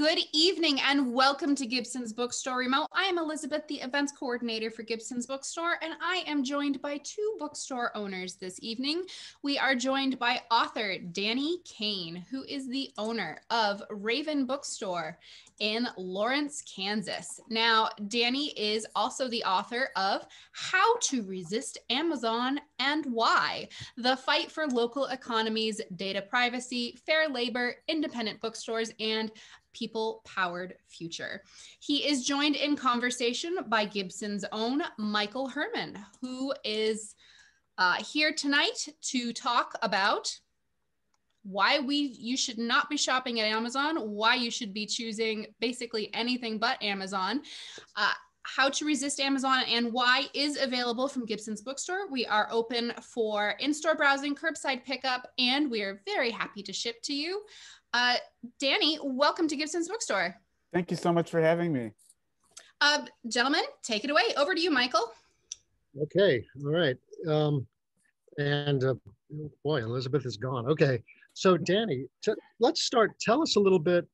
Good evening and welcome to Gibson's Bookstore Remote. I am Elizabeth, the events coordinator for Gibson's Bookstore, and I am joined by two bookstore owners this evening. We are joined by author Danny Caine, who is the owner of Raven Bookstore in Lawrence, Kansas. Now, Danny is also the author of How to Resist Amazon and Why: The Fight for Local Economies, Data Privacy, Fair Labor, Independent Bookstores, and People-Powered Future. He is joined in conversation by Gibson's own Michael Herrmann, who is here tonight to talk about why you should not be shopping at Amazon, why you should be choosing basically anything but Amazon, How to Resist Amazon and Why is available from Gibson's Bookstore. We are open for in-store browsing, curbside pickup, and we are very happy to ship to you. Danny, welcome to Gibson's Bookstore. Thank you so much for having me. Gentlemen, take it away. Over to you, Michael. Okay, all right. Boy, Elizabeth is gone. Okay, so Danny, let's start. Tell us a little bit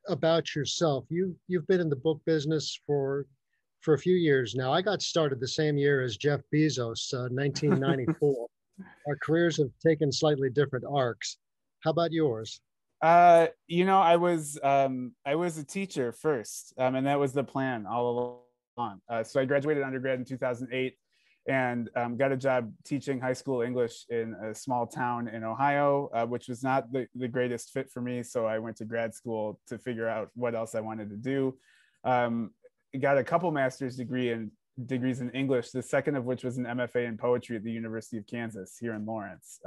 about yourself. You've been in the book business for a few years now. I got started the same year as Jeff Bezos, 1994. Our careers have taken slightly different arcs. How about yours? I was a teacher first, and that was the plan all along. So I graduated undergrad in 2008 and got a job teaching high school English in a small town in Ohio, which was not the greatest fit for me. So I went to grad school to figure out what else I wanted to do. Got a couple master's degrees in English, the second of which was an MFA in poetry at the University of Kansas here in Lawrence.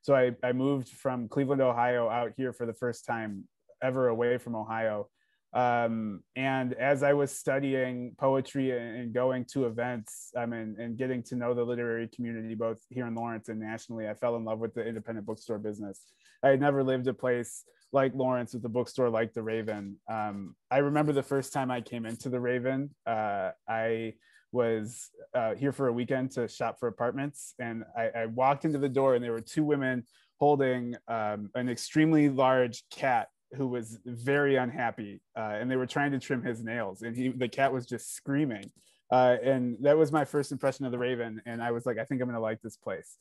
So I moved from Cleveland, Ohio out here for the first time ever away from Ohio. And as I was studying poetry and going to events and getting to know the literary community, both here in Lawrence and nationally, I fell in love with the independent bookstore business. I had never lived a place like Lawrence with a bookstore like the Raven. I remember the first time I came into the Raven. I was here for a weekend to shop for apartments, and I walked into the door and there were two women holding an extremely large cat who was very unhappy, and they were trying to trim his nails, and the cat was just screaming. And that was my first impression of the Raven, and I was like, I think I'm going to like this place.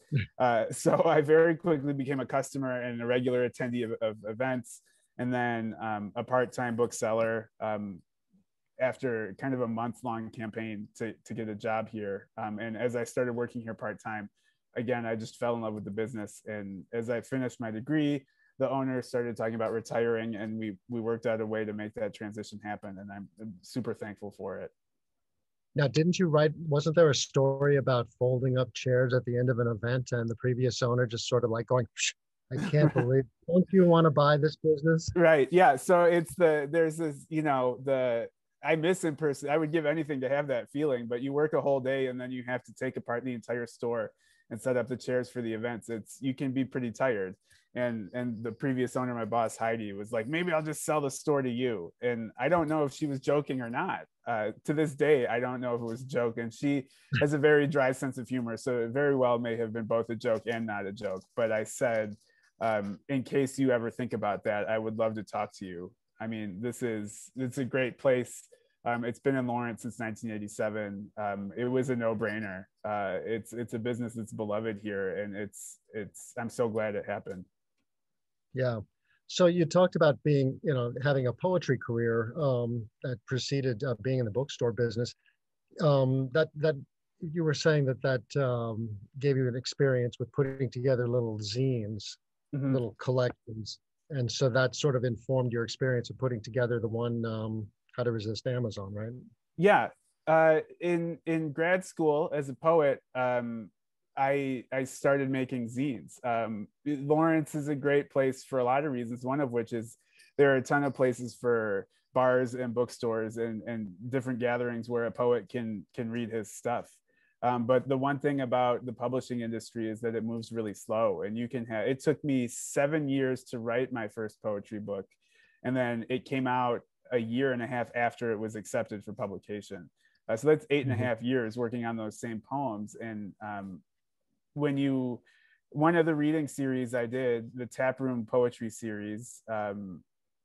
So I very quickly became a customer and a regular attendee of events, and then a part-time bookseller after kind of a month-long campaign to get a job here. And as I started working here part-time, again, I just fell in love with the business. And as I finished my degree, the owner started talking about retiring, and we worked out a way to make that transition happen. And I'm super thankful for it. Now, wasn't there a story about folding up chairs at the end of an event and the previous owner just sort of like going, I can't believe, don't you want to buy this business? Right, yeah. So there's this, I miss in person. I would give anything to have that feeling, but you work a whole day and then you have to take apart the entire store and set up the chairs for the events. You can be pretty tired. And the previous owner, my boss, Heidi, was like, maybe I'll just sell the store to you. And I don't know if she was joking or not. To this day, I don't know if it was a joke. And she has a very dry sense of humor. So it very well may have been both a joke and not a joke. But I said, in case you ever think about that, I would love to talk to you. I mean, it's a great place. It's been in Lawrence since 1987. It was a no-brainer. It's a business that's beloved here, and I'm so glad it happened. Yeah. So you talked about having a poetry career that preceded being in the bookstore business. That you were saying that gave you an experience with putting together little zines, mm-hmm. little collections, and so that sort of informed your experience of putting together the one How to Resist Amazon, right? Yeah. In grad school as a poet, I started making zines. Lawrence is a great place for a lot of reasons, one of which is there are a ton of places for bars and bookstores and different gatherings where a poet can read his stuff. But the one thing about the publishing industry is that it moves really slow, and it took me 7 years to write my first poetry book. And then it came out a year and a half after it was accepted for publication. So that's 8.5 years working on those same poems. And one of the reading series I did, the Taproom Poetry series,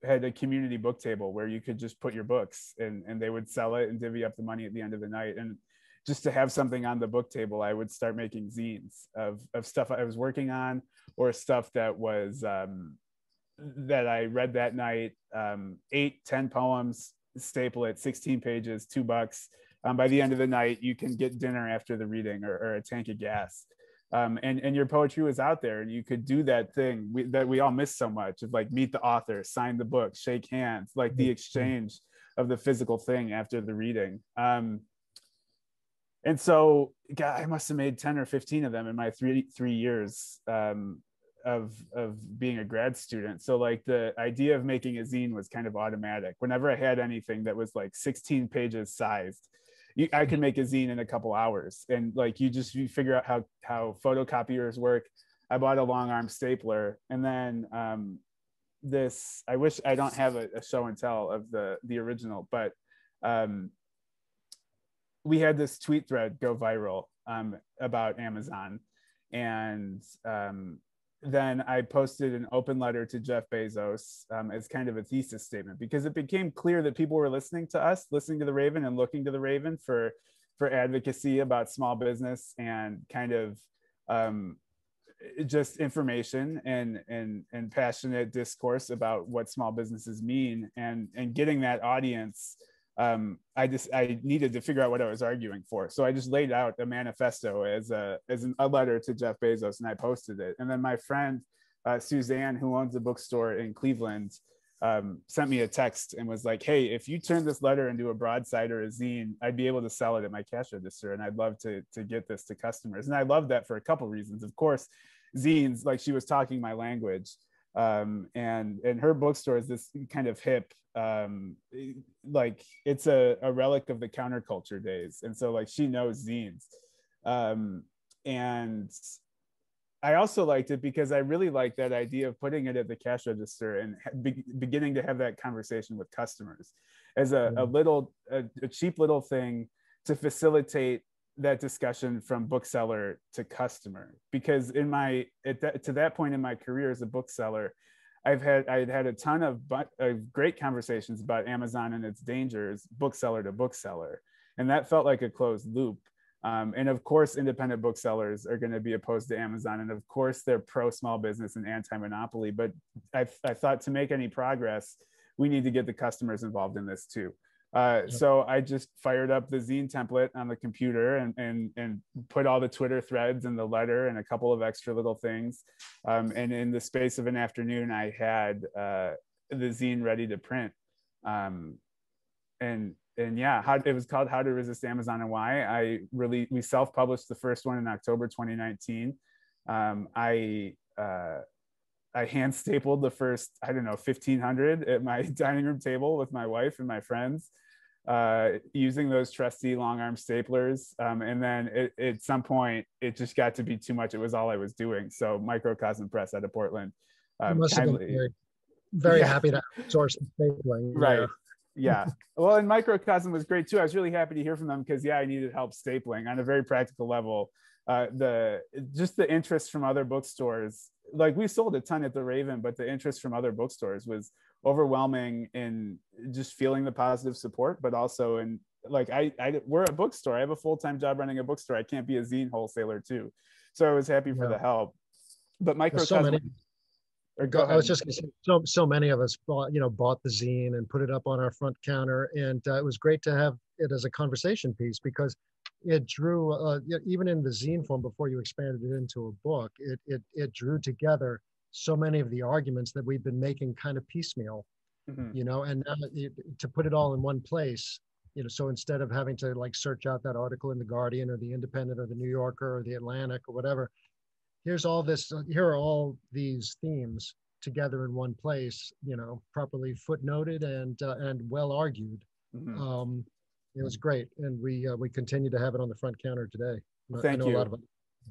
had a community book table where you could just put your books and they would sell it and divvy up the money at the end of the night. And just to have something on the book table, I would start making zines of stuff I was working on, or stuff that was that I read that night. 8-10 poems, staple it, 16 pages, $2. By the end of the night, you can get dinner after the reading, or a tank of gas. And your poetry was out there, and you could do that thing that we all miss so much, of like meet the author, sign the book, shake hands, like the exchange of the physical thing after the reading. And so, God, I must have made 10 or 15 of them in my three years of being a grad student. So like the idea of making a zine was kind of automatic. Whenever I had anything that was like 16 pages sized, I could make a zine in a couple hours. And like you figure out how photocopiers work. I bought a long arm stapler, and then I wish I don't have a show and tell of the original, but we had this tweet thread go viral about Amazon. And then I posted an open letter to Jeff Bezos as kind of a thesis statement, because it became clear that people were listening to us, listening to the Raven, and looking to the Raven for advocacy about small business and kind of just information and passionate discourse about what small businesses mean, and getting that audience. I needed to figure out what I was arguing for. So I just laid out a manifesto as a letter to Jeff Bezos, and I posted it. And then my friend, Suzanne, who owns a bookstore in Cleveland, sent me a text and was like, hey, if you turn this letter into a broadside or a zine, I'd be able to sell it at my cash register. And I'd love to get this to customers. And I love that for a couple reasons. Of course, zines, like, she was talking my language. And her bookstore is this kind of hip, like it's a relic of the counterculture days. And so like she knows zines. And I also liked it because I really liked that idea of putting it at the cash register and beginning to have that conversation with customers as a cheap little thing to facilitate that discussion from bookseller to customer. Because to that point in my career as a bookseller, I had had a ton of great conversations about Amazon and its dangers, bookseller to bookseller, and that felt like a closed loop. And of course, independent booksellers are going to be opposed to Amazon, and of course, they're pro small business and anti-monopoly. But I thought to make any progress, we need to get the customers involved in this too. So I just fired up the zine template on the computer and put all the Twitter threads and the letter and a couple of extra little things. And in the space of an afternoon, I had the zine ready to print. And yeah, it was called How to Resist Amazon and Why. We self-published the first one in October 2019. I hand stapled the first, 1,500 at my dining room table with my wife and my friends, using those trusty long arm staplers. And then at some point, it just got to be too much. It was all I was doing. So Microcosm Press out of Portland. Must have been very happy to outsource the stapling. Right. Yeah. Well, and Microcosm was great too. I was really happy to hear from them because I needed help stapling on a very practical level. The interest from other bookstores, like we sold a ton at the Raven, but the interest from other bookstores was overwhelming in just feeling the positive support, but also in like, we're a bookstore. I have a full-time job running a bookstore. I can't be a zine wholesaler too. So I was happy for the help. But Microcosm, I was just going to say, so many of us bought the zine and put it up on our front counter, and it was great to have it as a conversation piece because it drew, even in the zine form before you expanded it into a book, it drew together so many of the arguments that we've been making kind of piecemeal, and to put it all in one place, so instead of having to like search out that article in the Guardian or the Independent or the New Yorker or the Atlantic or whatever, here are all these themes together in one place, properly footnoted and well argued. It was great, and we continue to have it on the front counter today. Thank you. A lot of us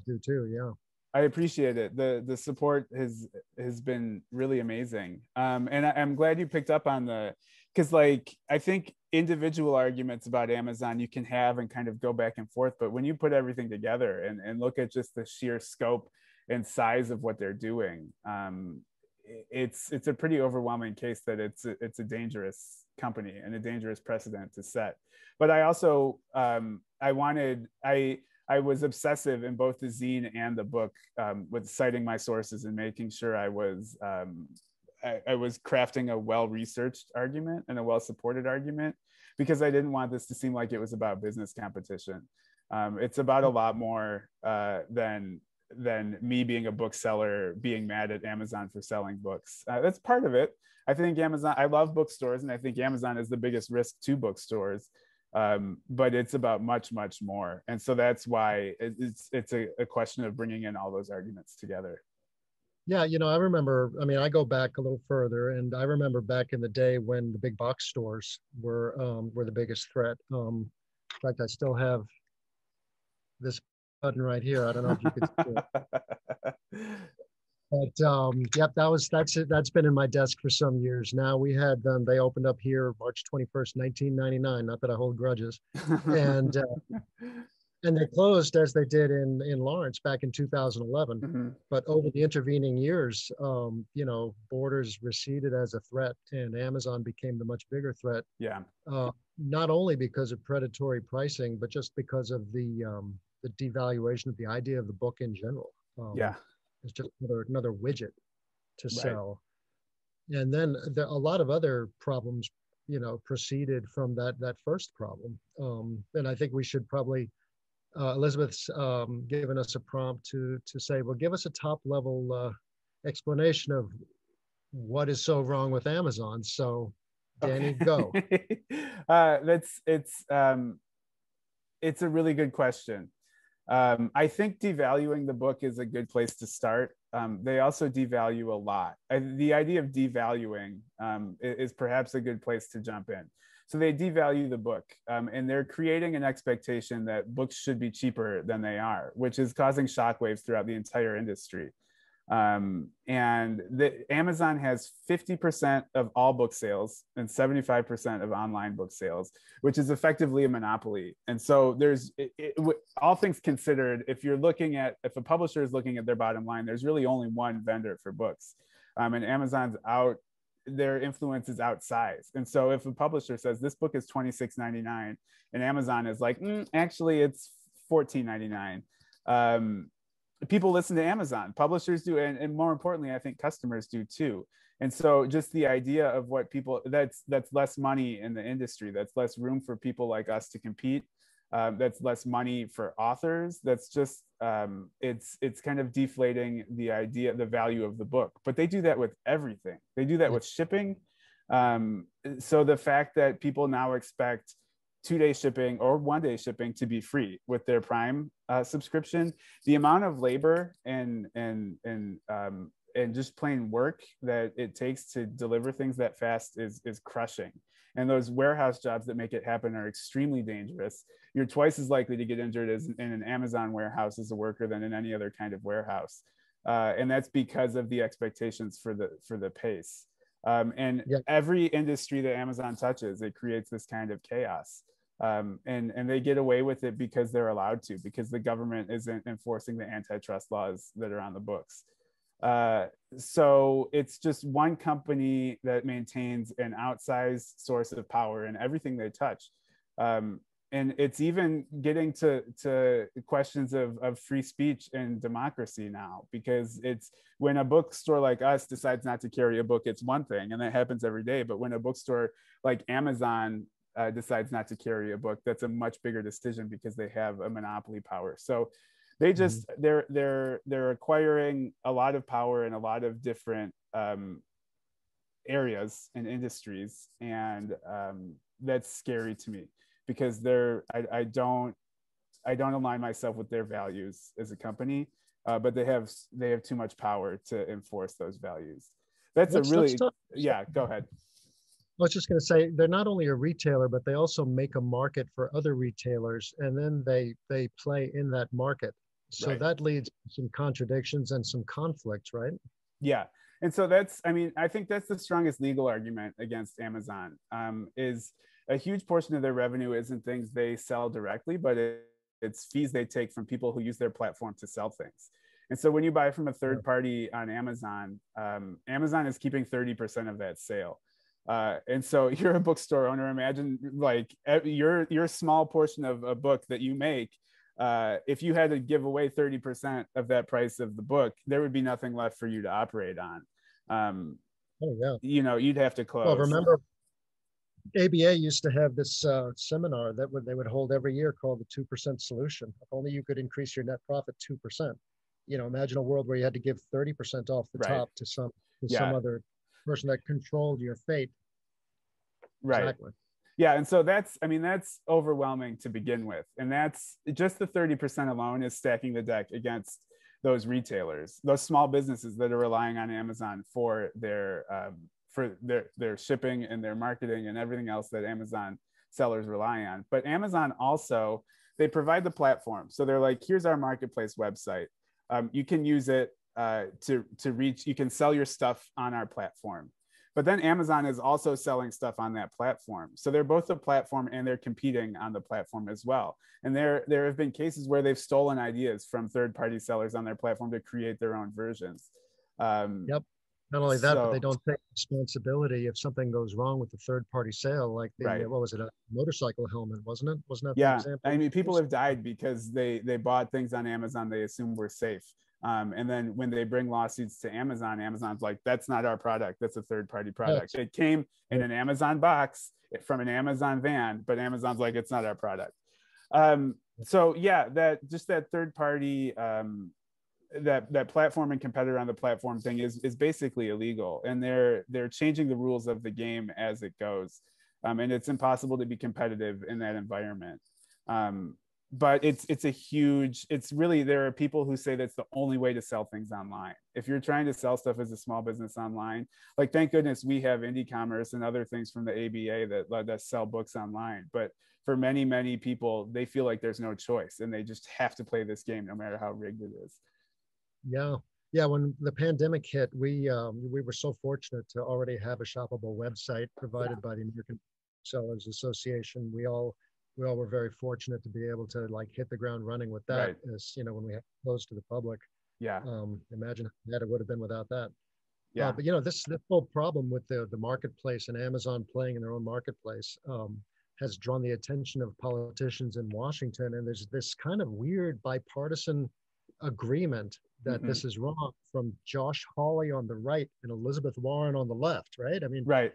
do too. Yeah, I appreciate it. The support has been really amazing, and I'm glad you picked up on because like I think individual arguments about Amazon you can have and kind of go back and forth, but when you put everything together and look at just the sheer scope and size of what they're doing, it's a pretty overwhelming case that it's a dangerous company and a dangerous precedent to set. But I also I was obsessive in both the zine and the book with citing my sources and making sure I was crafting a well-researched argument and a well-supported argument, because I didn't want this to seem like it was about business competition. It's about a lot more than me being a bookseller being mad at Amazon for selling books. That's part of it. I think Amazon, I love bookstores, and I think Amazon is the biggest risk to bookstores. But it's about much, much more. And so that's why it's a question of bringing in all those arguments together. Yeah, I remember, I go back a little further, and I remember back in the day when the big box stores were the biggest threat. In fact, I still have this button right here. I don't know if you could see it. But yep, that's it. That's been in my desk for some years now. We had them. They opened up here March 21st, 1999. Not that I hold grudges, and they closed as they did in Lawrence back in 2011. Mm-hmm. But over the intervening years, Borders receded as a threat, and Amazon became the much bigger threat. Yeah. Not only because of predatory pricing, but just because of the devaluation of the idea of the book in general. Yeah. It's just another widget to sell. Right. And then a lot of other problems, proceeded from that first problem. And I think we should probably, Elizabeth's given us a prompt to say, well, give us a top level explanation of what is so wrong with Amazon. So Danny, go. It's a really good question. I think devaluing the book is a good place to start. They also devalue a lot. The idea of devaluing is perhaps a good place to jump in. So they devalue the book, and they're creating an expectation that books should be cheaper than they are, which is causing shockwaves throughout the entire industry. And Amazon has 50% of all book sales and 75% of online book sales, which is effectively a monopoly. And so there's all things considered, if a publisher is looking at their bottom line, there's really only one vendor for books, and Amazon's their influence is outsized. And so if a publisher says this book is $26.99 and Amazon is like, actually it's $14.99, people listen to Amazon. Publishers do, and more importantly, I think customers do too. And so just the idea of what people, that's less money in the industry, that's less room for people like us to compete, that's less money for authors, that's just, it's kind of deflating the value of the book. But they do that with everything. They do that with shipping. So the fact that people now expect 2-day shipping or 1-day shipping to be free with their Prime subscription, the amount of labor and just plain work that it takes to deliver things that fast is crushing. And those warehouse jobs that make it happen are extremely dangerous. You're twice as likely to get injured in an Amazon warehouse as a worker than in any other kind of warehouse. And that's because of the expectations for the pace. Every industry that Amazon touches, it creates this kind of chaos. And they get away with it because they're allowed to, because the government isn't enforcing the antitrust laws that are on the books. So it's just one company that maintains an outsized source of power in everything they touch. And it's even getting to questions of free speech and democracy now, because it's when a bookstore like us decides not to carry a book, it's one thing, and that happens every day. But when a bookstore like Amazon decides not to carry a book, that's a much bigger decision because they have a monopoly power. So they just they're acquiring a lot of power in a lot of different areas and industries, and that's scary to me, because I don't align myself with their values as a company, but they have too much power to enforce those values. Go ahead. I was just going to say, they're not only a retailer, but they also make a market for other retailers, and then they play in that market. So Right. That leads to some contradictions and some conflicts, right? Yeah. And so I think that's the strongest legal argument against Amazon, is a huge portion of their revenue isn't things they sell directly, but it's fees they take from people who use their platform to sell things. And so when you buy from a third party on Amazon, Amazon is keeping 30% of that sale. And so you're a bookstore owner. Imagine like your small portion of a book that you make. If you had to give away 30% of that price of the book, there would be nothing left for you to operate on. You know, you'd have to close. Well, remember, ABA used to have this seminar that they would hold every year called the 2% solution. If only you could increase your net profit 2%. You know, imagine a world where you had to give 30% off the top to some other person that controlled your fate. Right. Exactly. Yeah. And so that's overwhelming to begin with. And that's just the 30% alone is stacking the deck against those retailers, those small businesses that are relying on Amazon for their shipping and their marketing and everything else that Amazon sellers rely on. But Amazon also, they provide the platform. So they're like, here's our marketplace website. You can use it to reach, you can sell your stuff on our platform. But then Amazon is also selling stuff on that platform. So they're both a platform and they're competing on the platform as well. And there have been cases where they've stolen ideas from third-party sellers on their platform to create their own versions. Yep. Not only that, but they don't take responsibility if something goes wrong with the third-party sale, like what was it, a motorcycle helmet, wasn't it? Wasn't that the example? I mean, people have died because they bought things on Amazon they assumed were safe. And then when they bring lawsuits to Amazon, Amazon's like, that's not our product. That's a third-party product. Yes. It came in an Amazon box from an Amazon van, but Amazon's like, it's not our product. So yeah, that third-party, that platform and competitor on the platform thing is basically illegal. And they're changing the rules of the game as it goes. And it's impossible to be competitive in that environment. But it's really, there are people who say that's the only way to sell things online. If you're trying to sell stuff as a small business online, like, thank goodness we have indie commerce and other things from the ABA that sell books online. But for many, many people, they feel like there's no choice and they just have to play this game no matter how rigged it is. Yeah. Yeah. When the pandemic hit, we were so fortunate to already have a shoppable website provided by the American Sellers Association. We all were very fortunate to be able to like hit the ground running with that. Right. As you know, when we had closed to the public. Yeah. Imagine how bad it would have been without that. Yeah. But you know, this whole problem with the marketplace and Amazon playing in their own marketplace has drawn the attention of politicians in Washington. And there's this kind of weird bipartisan agreement that this is wrong, from Josh Hawley on the right and Elizabeth Warren on the left, right? I mean, right.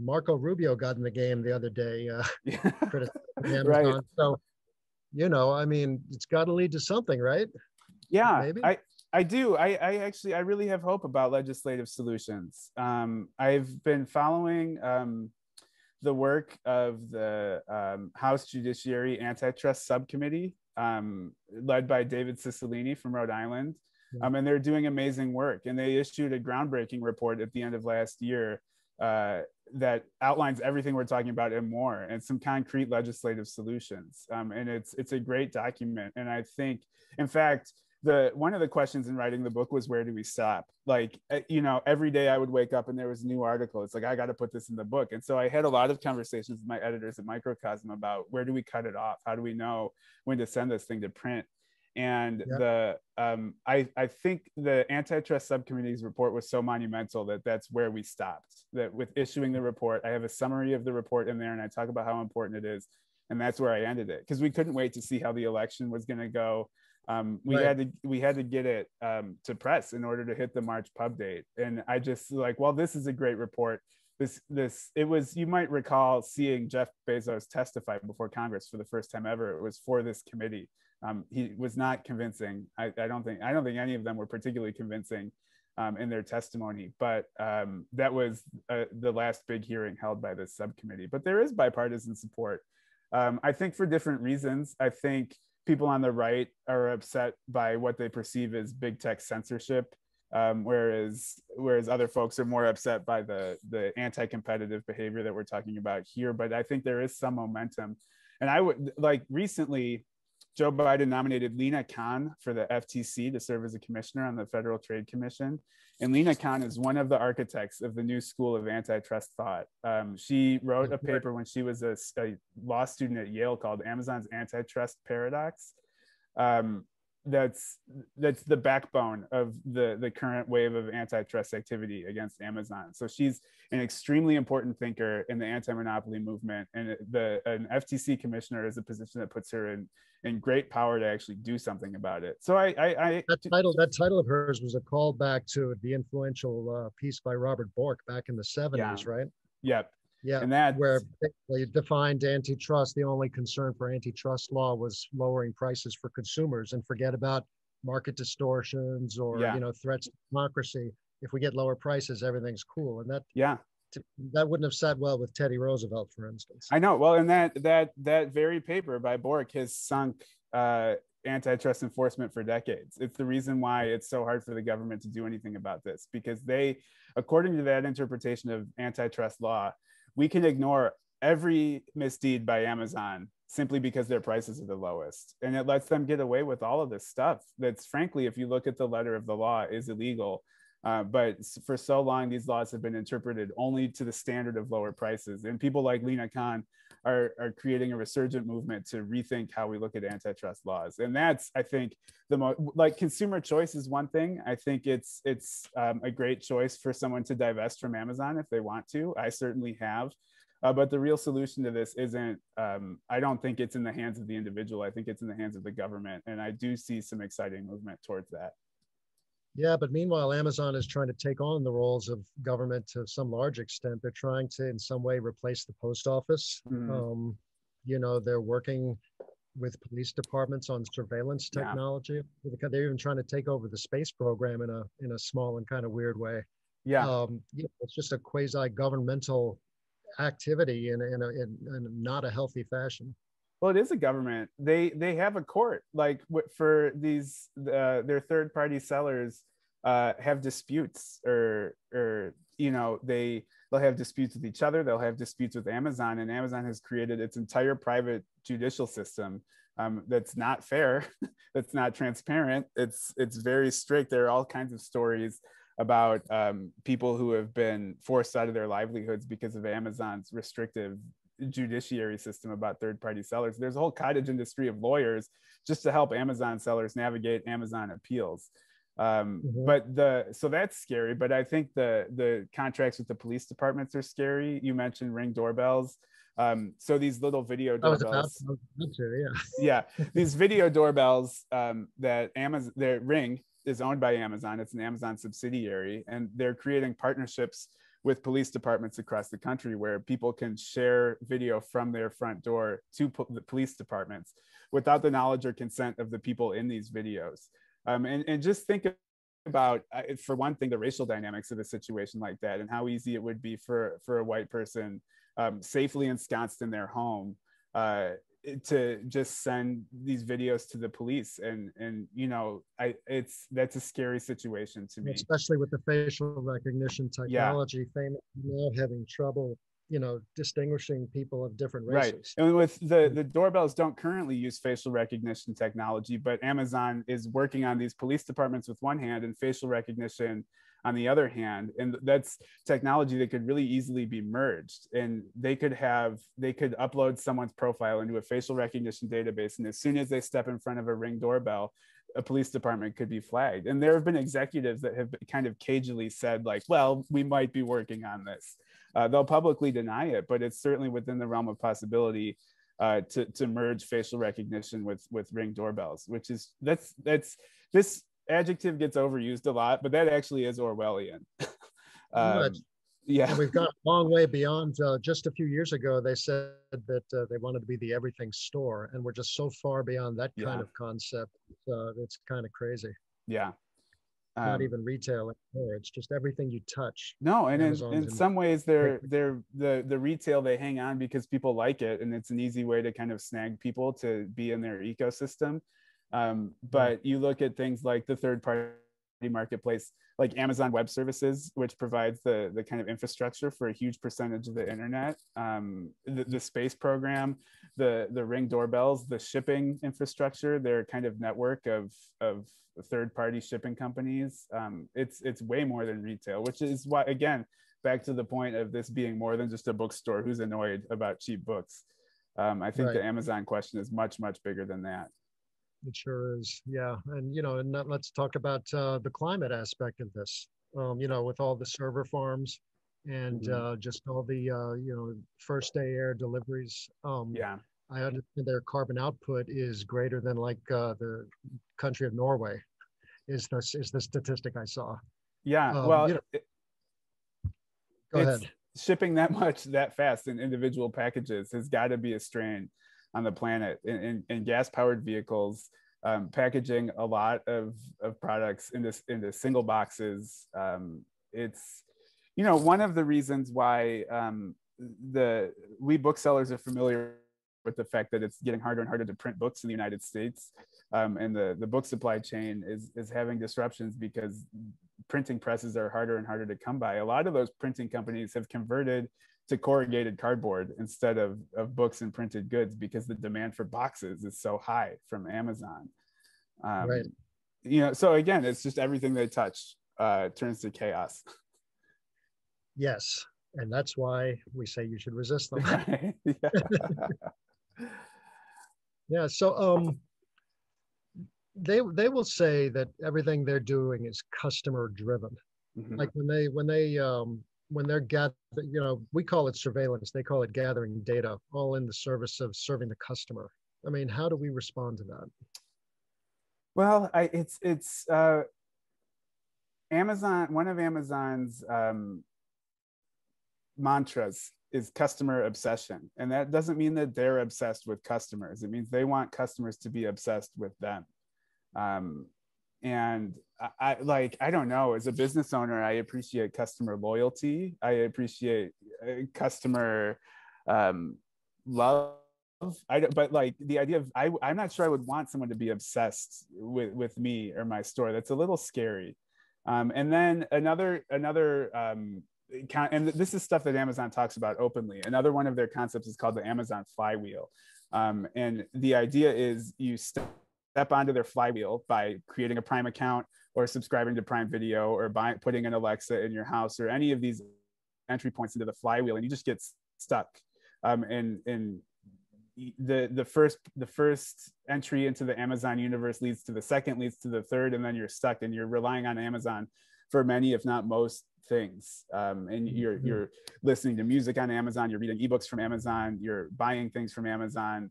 Marco Rubio got in the game the other day, criticizing Amazon. Right. So, you know, I mean, it's got to lead to something, right? Yeah, maybe. I do. I really have hope about legislative solutions. I've been following the work of the House Judiciary Antitrust Subcommittee, led by David Cicilline from Rhode Island. And they're doing amazing work. And they issued a groundbreaking report at the end of last year that outlines everything we're talking about and more, and some concrete legislative solutions. And it's a great document. And I think, in fact, one of the questions in writing the book was, where do we stop? Like, you know, every day I would wake up and there was a new article. It's like, I got to put this in the book. And so I had a lot of conversations with my editors at Microcosm about, where do we cut it off? How do we know when to send this thing to print? And I think the antitrust subcommittee's report was so monumental that that's where we stopped. That with issuing the report, I have a summary of the report in there and I talk about how important it is. And that's where I ended it, because we couldn't wait to see how the election was going to go. We had to get it to press in order to hit the March pub date. And I just like, well, this is a great report. It was, you might recall seeing Jeff Bezos testify before Congress for the first time ever. It was for this committee. He was not convincing. I don't think any of them were particularly convincing in their testimony, but that was the last big hearing held by this subcommittee. But there is bipartisan support. I think for different reasons. I think people on the right are upset by what they perceive as big tech censorship, whereas other folks are more upset by the anti-competitive behavior that we're talking about here. But I think there is some momentum. And I would like, recently, Joe Biden nominated Lina Khan for the FTC to serve as a commissioner on the Federal Trade Commission. And Lina Khan is one of the architects of the new school of antitrust thought. She wrote a paper when she was a law student at Yale called Amazon's Antitrust Paradox. that's the backbone of the current wave of antitrust activity against Amazon. So she's an extremely important thinker in the anti-monopoly movement, and an FTC commissioner is a position that puts her in great power to actually do something about it. So that title of hers was a callback to the influential piece by Robert Bork back in the 70s, right? Yep. Yeah, and that where they defined antitrust. The only concern for antitrust law was lowering prices for consumers, and forget about market distortions or threats to democracy. If we get lower prices, everything's cool. And that wouldn't have sat well with Teddy Roosevelt, for instance. I know. Well, and that very paper by Bork has sunk antitrust enforcement for decades. It's the reason why it's so hard for the government to do anything about this, because they, according to that interpretation of antitrust law, we can ignore every misdeed by Amazon simply because their prices are the lowest. And it lets them get away with all of this stuff that's, frankly, if you look at the letter of the law, is illegal. But for so long, these laws have been interpreted only to the standard of lower prices. And people like Lina Khan are creating a resurgent movement to rethink how we look at antitrust laws. And that's, I think, like, consumer choice is one thing. I think it's a great choice for someone to divest from Amazon if they want to. I certainly have. But the real solution to this isn't, I don't think it's in the hands of the individual. I think it's in the hands of the government. And I do see some exciting movement towards that. Yeah, but meanwhile, Amazon is trying to take on the roles of government to some large extent. They're trying to, in some way, replace the post office. Mm-hmm. They're working with police departments on surveillance technology. Yeah. They're even trying to take over the space program in a small and kind of weird way. Yeah. It's just a quasi-governmental activity in not a healthy fashion. Well, it is a government. They have a court, like for these their third party sellers have disputes, or they'll have disputes with each other. They'll have disputes with Amazon, and Amazon has created its entire private judicial system that's not fair, that's not transparent. It's very strict. There are all kinds of stories about people who have been forced out of their livelihoods because of Amazon's restrictive judiciary system about third-party sellers. There's a whole cottage industry of lawyers just to help Amazon sellers navigate Amazon appeals. So that's scary. But I think the contracts with the police departments are scary. You mentioned Ring doorbells. So these little video doorbells. These video doorbells that Ring is owned by Amazon. It's an Amazon subsidiary, and they're creating partnerships with police departments across the country where people can share video from their front door to the police departments without the knowledge or consent of the people in these videos. And just think about, for one thing, the racial dynamics of a situation like that, and how easy it would be for a white person safely ensconced in their home to just send these videos to the police. And that's a scary situation to me, especially with the facial recognition technology. Famous now having trouble distinguishing people of different races. Right. And with the doorbells don't currently use facial recognition technology, but Amazon is working on these police departments with one hand and facial recognition on the other hand. And that's technology that could really easily be merged. And they could upload someone's profile into a facial recognition database. And as soon as they step in front of a Ring doorbell, a police department could be flagged. And there have been executives that have kind of cagily said, like, well, we might be working on this. They'll publicly deny it, but it's certainly within the realm of possibility to merge facial recognition with Ring doorbells, which is this adjective gets overused a lot, but that actually is Orwellian. And we've gone a long way beyond. Just a few years ago, they said that they wanted to be the everything store, and we're just so far beyond that kind of concept. It's kind of crazy. Yeah. Not even retail anymore. It's just everything you touch. No, and in some ways, the retail, they hang on because people like it, and it's an easy way to kind of snag people to be in their ecosystem. But you look at things like the third-party marketplace, like Amazon Web Services, which provides the kind of infrastructure for a huge percentage of the internet, the space program, the Ring doorbells, the shipping infrastructure, their kind of network of third-party shipping companies. It's way more than retail, which is why, again, back to the point of this being more than just a bookstore who's annoyed about cheap books. I think the Amazon question is much, much bigger than that. It sure is. Yeah. And, and let's talk about the climate aspect of this, with all the server farms and Mhm. just all the, first day air deliveries. Yeah. I understand their carbon output is greater than like the country of Norway is the statistic I saw. Yeah. Um, Well, you know, go it's ahead. shipping that much that fast in individual packages has got to be a strain on the planet. In gas powered vehicles, packaging a lot of products into single boxes. It's one of the reasons why the we booksellers are familiar with the fact that it's getting harder and harder to print books in the United States, and the book supply chain is having disruptions because printing presses are harder and harder to come by. A lot of those printing companies have converted to corrugated cardboard instead of books and printed goods because the demand for boxes is so high from Amazon. Right. Um, so again, it's just everything they touch turns to chaos. Yes. And that's why we say you should resist them. Right? Yeah. Yeah. So, they will say that everything they're doing is customer driven. Mhm. Like when they're we call it surveillance, they call it gathering data, all in the service of serving the customer. I mean, how do we respond to that? Well, it's Amazon. One of Amazon's mantras is customer obsession, and that doesn't mean that they're obsessed with customers. It means they want customers to be obsessed with them. Um, and I don't know, as a business owner, I appreciate customer loyalty. I appreciate customer love. But like the idea of I'm not sure I would want someone to be obsessed with me or my store. That's a little scary. And then another and this is stuff that Amazon talks about openly. Another one of their concepts is called the Amazon Flywheel. And the idea is you step onto their flywheel by creating a Prime account or subscribing to Prime Video or putting an Alexa in your house or any of these entry points into the flywheel, and you just get stuck. And the first entry into the Amazon universe leads to the second, leads to the third, and then you're stuck, and you're relying on Amazon for many, if not most, things. And you're listening to music on Amazon, you're reading ebooks from Amazon, you're buying things from Amazon.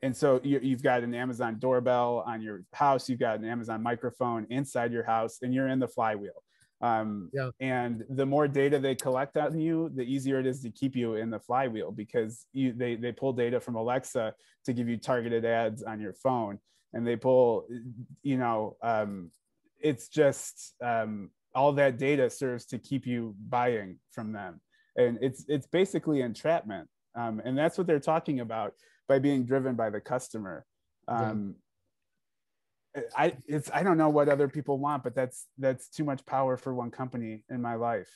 And so you've got an Amazon doorbell on your house, you've got an Amazon microphone inside your house, and you're in the flywheel. Yeah. And the more data they collect on you, the easier it is to keep you in the flywheel, because they pull data from Alexa to give you targeted ads on your phone, and they pull, it's just all that data serves to keep you buying from them, and it's basically entrapment, and that's what they're talking about by being driven by the customer. Yeah. I don't know what other people want, but that's too much power for one company in my life.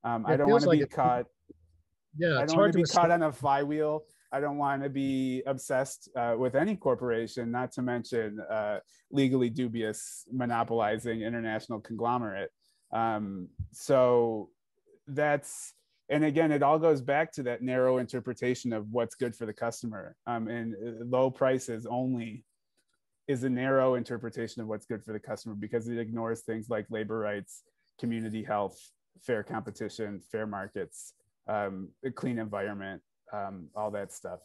I It don't want feels to like be it. caught. Yeah. I It's don't want hard to to be caught escape. on a flywheel. I don't want to be obsessed with any corporation, not to mention legally dubious monopolizing international conglomerate. So that's, and again, it all goes back to that narrow interpretation of what's good for the customer. And low prices only is a narrow interpretation of what's good for the customer, because it ignores things like labor rights, community health, fair competition, fair markets, a clean environment, all that stuff.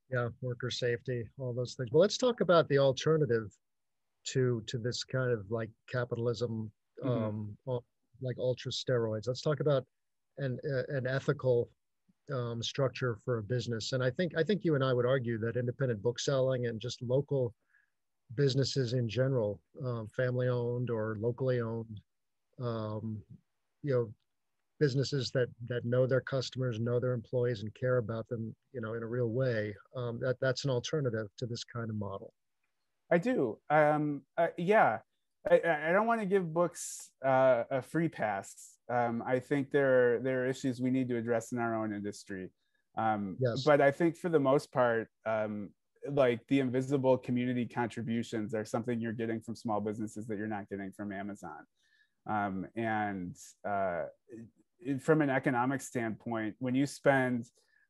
Yeah. Worker safety, all those things. Well, let's talk about the alternative to this kind of like capitalism, Mm-hmm. like ultra steroids. Let's talk about an ethical structure for a business. And I think you and I would argue that independent bookselling and just local businesses in general, family owned or locally owned, um, you know, businesses that know their customers, know their employees, and care about them, in a real way. That's an alternative to this kind of model. I do. Yeah, I don't want to give books a free pass. I think there are issues we need to address in our own industry. Yes. But I think for the most part, like the invisible community contributions are something you're getting from small businesses that you're not getting from Amazon. And from an economic standpoint, when you spend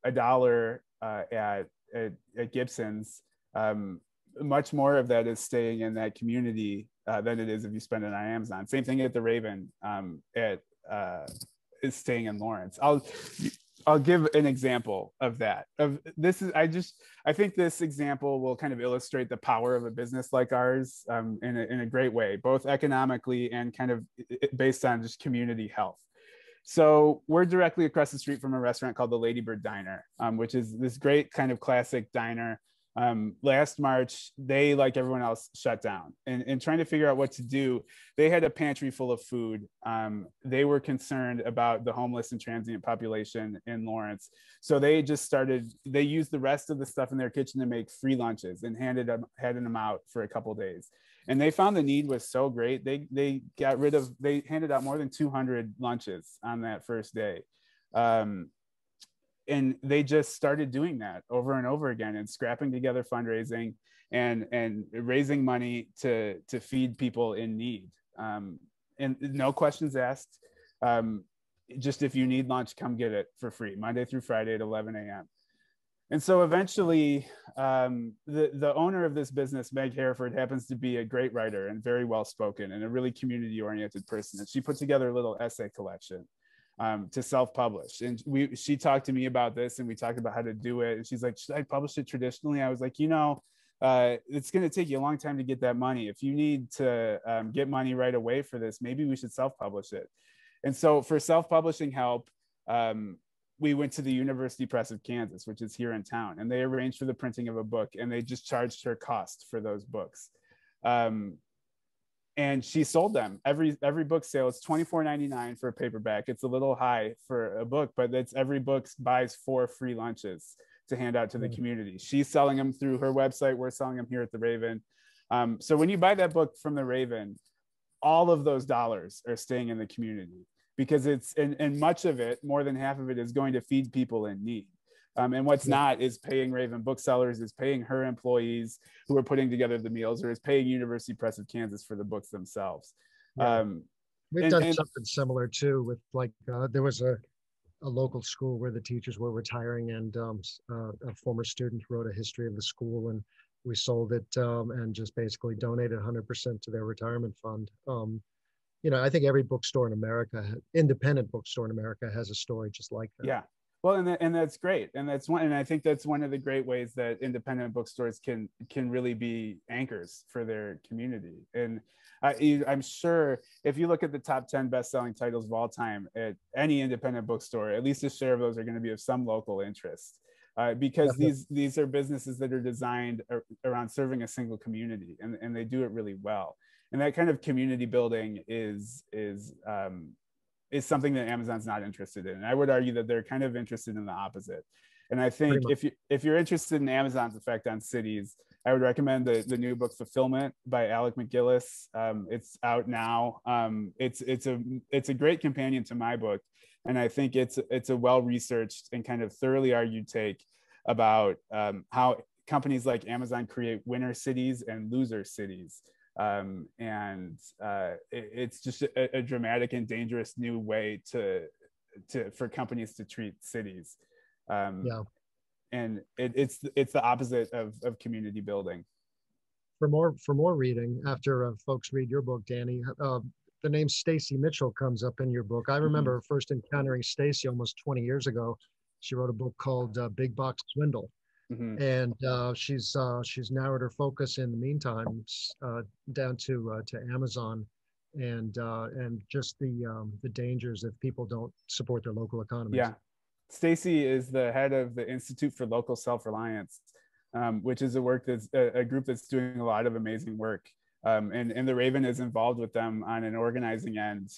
$1 at Gibson's, much more of that is staying in that community than it is if you spend it on Amazon. Same thing at the Raven. Is staying in Lawrence. I'll give an example of that. I think this example will kind of illustrate the power of a business like ours in a great way, both economically and kind of based on just community health. So we're directly across the street from a restaurant called the Ladybird Diner, which is this great kind of classic diner. Last March, they, like everyone else, shut down and trying to figure out what to do. They had a pantry full of food. They were concerned about the homeless and transient population in Lawrence. So they used the rest of the stuff in their kitchen to make free lunches and handed them out for a couple of days. And they found the need was so great. They handed out more than 200 lunches on that first day. And they just started doing that over and over again and scrapping together fundraising and raising money to feed people in need. And no questions asked. Just if you need lunch, come get it for free, Monday through Friday at 11 a.m. And so eventually, the owner of this business, Meg Hereford, happens to be a great writer and very well-spoken and a really community-oriented person. And she put together a little essay collection to self-publish. And she talked to me about this and we talked about how to do it. And she's like, should I publish it traditionally? I was like, it's going to take you a long time to get that money. If you need to get money right away for this, maybe we should self-publish it. And so for self-publishing help, we went to the University Press of Kansas, which is here in town, and they arranged for the printing of a book and they just charged her cost for those books. And she sold them. Every book sale, it's $24.99 for a paperback. It's a little high for a book, but every book buys 4 free lunches to hand out to the community. She's selling them through her website. We're selling them here at the Raven. So when you buy that book from the Raven, all of those dollars are staying in the community because and much of it, more than half of it, is going to feed people in need. And what's not is paying Raven booksellers, is paying her employees who are putting together the meals, or is paying University Press of Kansas for the books themselves. Yeah. We've done something similar too with there was a local school where the teachers were retiring and a former student wrote a history of the school and we sold it and just basically donated 100% to their retirement fund. I think every bookstore in America, independent bookstore in America, has a story just like that. Yeah. Well, and that's great. And I think that's one of the great ways that independent bookstores can really be anchors for their community. And I'm sure if you look at the top 10 best-selling titles of all time at any independent bookstore, at least a share of those are going to be of some local interest. Because these are businesses that are designed around serving a single community, and they do it really well. And that kind of community building is something that Amazon's not interested in. And I would argue that they're kind of interested in the opposite. And I think if you're interested in Amazon's effect on cities, I would recommend the new book Fulfillment by Alec McGillis. It's out now. It's a great companion to my book, and I think it's a well-researched and kind of thoroughly argued take about how companies like Amazon create winner cities and loser cities. It's just a dramatic and dangerous new way for companies to treat cities. And it's the opposite of community building. For more reading, after folks read your book, Danny, the name Stacy Mitchell comes up in your book. I remember first encountering Stacy almost 20 years ago. She wrote a book called Big Box Swindle. Mm-hmm. And she's narrowed her focus in the meantime down to Amazon and just the dangers if people don't support their local economies. Yeah, Stacy is the head of the Institute for Local Self-Reliance, which is a group that's doing a lot of amazing work. And the Raven is involved with them on an organizing end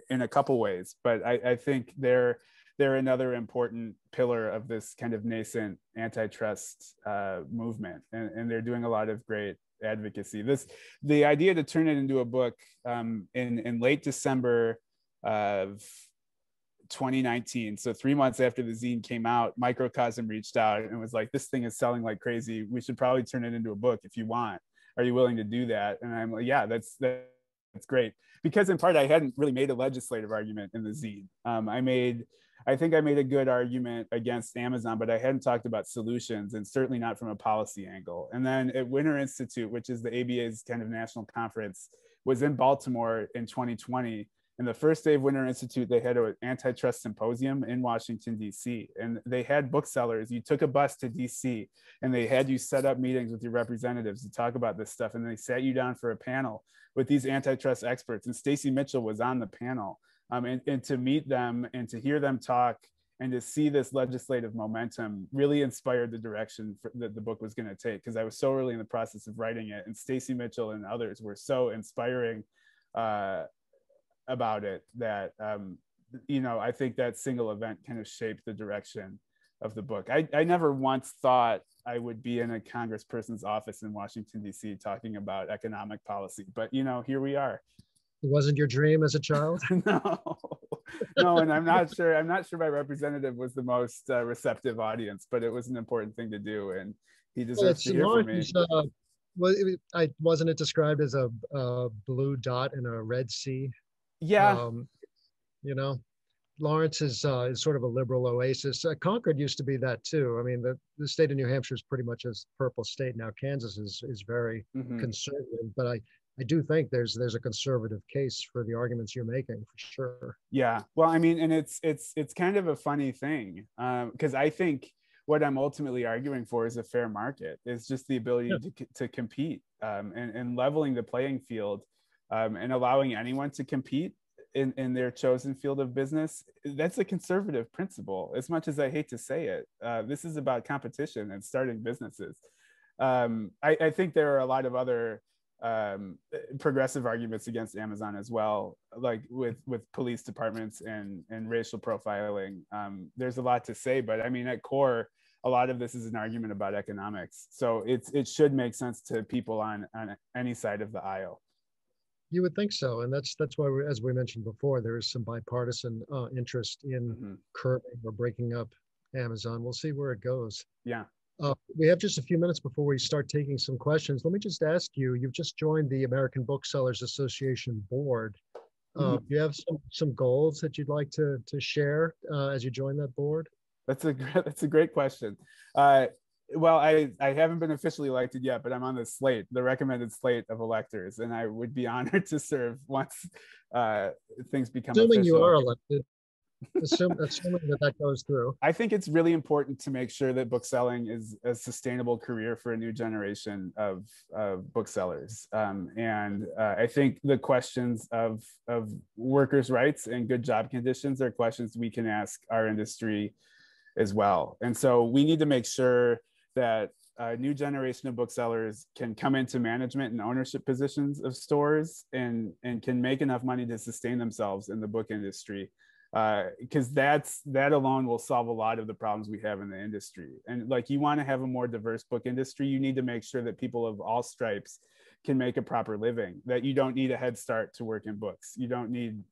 in a couple ways, but I think they're another important pillar of this kind of nascent antitrust movement, and they're doing a lot of great advocacy. The idea to turn it into a book in late December of 2019, so 3 months after the zine came out, Microcosm reached out and was like, "This thing is selling like crazy. We should probably turn it into a book if you want. Are you willing to do that?" And I'm like, "Yeah, that's great." Because in part, I hadn't really made a legislative argument in the zine. I think I made a good argument against Amazon, but I hadn't talked about solutions, and certainly not from a policy angle. And then at Winter Institute, which is the ABA's kind of national conference, was in Baltimore in 2020. And the first day of Winter Institute, they had an antitrust symposium in Washington, D.C. And they had booksellers. You took a bus to D.C. and they had you set up meetings with your representatives to talk about this stuff. And they sat you down for a panel with these antitrust experts. And Stacy Mitchell was on the panel. And to meet them and to hear them talk and to see this legislative momentum really inspired the direction that the book was going to take, because I was so early in the process of writing it. And Stacy Mitchell and others were so inspiring about it that, I think that single event kind of shaped the direction of the book. I never once thought I would be in a congressperson's office in Washington, D.C. talking about economic policy, but, here we are. It wasn't your dream as a child? No, and I'm not sure my representative was the most receptive audience, but it was an important thing to do, and he deserves to hear from me. Wasn't it described as a blue dot in a red sea? Yeah. Lawrence is sort of a liberal oasis. Concord used to be that too. I mean, the state of New Hampshire is pretty much a purple state now. Kansas is very conservative, but I do think there's a conservative case for the arguments you're making, for sure. Yeah, well, I mean, and it's kind of a funny thing, because I think what I'm ultimately arguing for is a fair market. It's just the ability to compete, and leveling the playing field, and allowing anyone to compete in their chosen field of business. That's a conservative principle, as much as I hate to say it. This is about competition and starting businesses. I think there are a lot of other progressive arguments against Amazon as well, like with police departments and racial profiling. There's a lot to say, but I mean, at core, a lot of this is an argument about economics. So it should make sense to people on any side of the aisle. You would think so, and that's why, as we mentioned before, there is some bipartisan interest in curbing or breaking up Amazon. We'll see where it goes. Yeah. We have just a few minutes before we start taking some questions. Let me just ask you, you've just joined the American Booksellers Association board. Do you have some goals that you'd like to share as you join that board? That's a great question. Well, I haven't been officially elected yet, but I'm on the recommended slate of electors, and I would be honored to serve once things become assuming official. You are elected. Assuming that goes through. I think it's really important to make sure that bookselling is a sustainable career for a new generation of booksellers. And I think the questions of workers' rights and good job conditions are questions we can ask our industry as well. And so we need to make sure that a new generation of booksellers can come into management and ownership positions of stores and can make enough money to sustain themselves in the book industry. Because that alone will solve a lot of the problems we have in the industry. And like, you want to have a more diverse book industry, you need to make sure that people of all stripes can make a proper living, that you don't need a head start to work in books. You don't need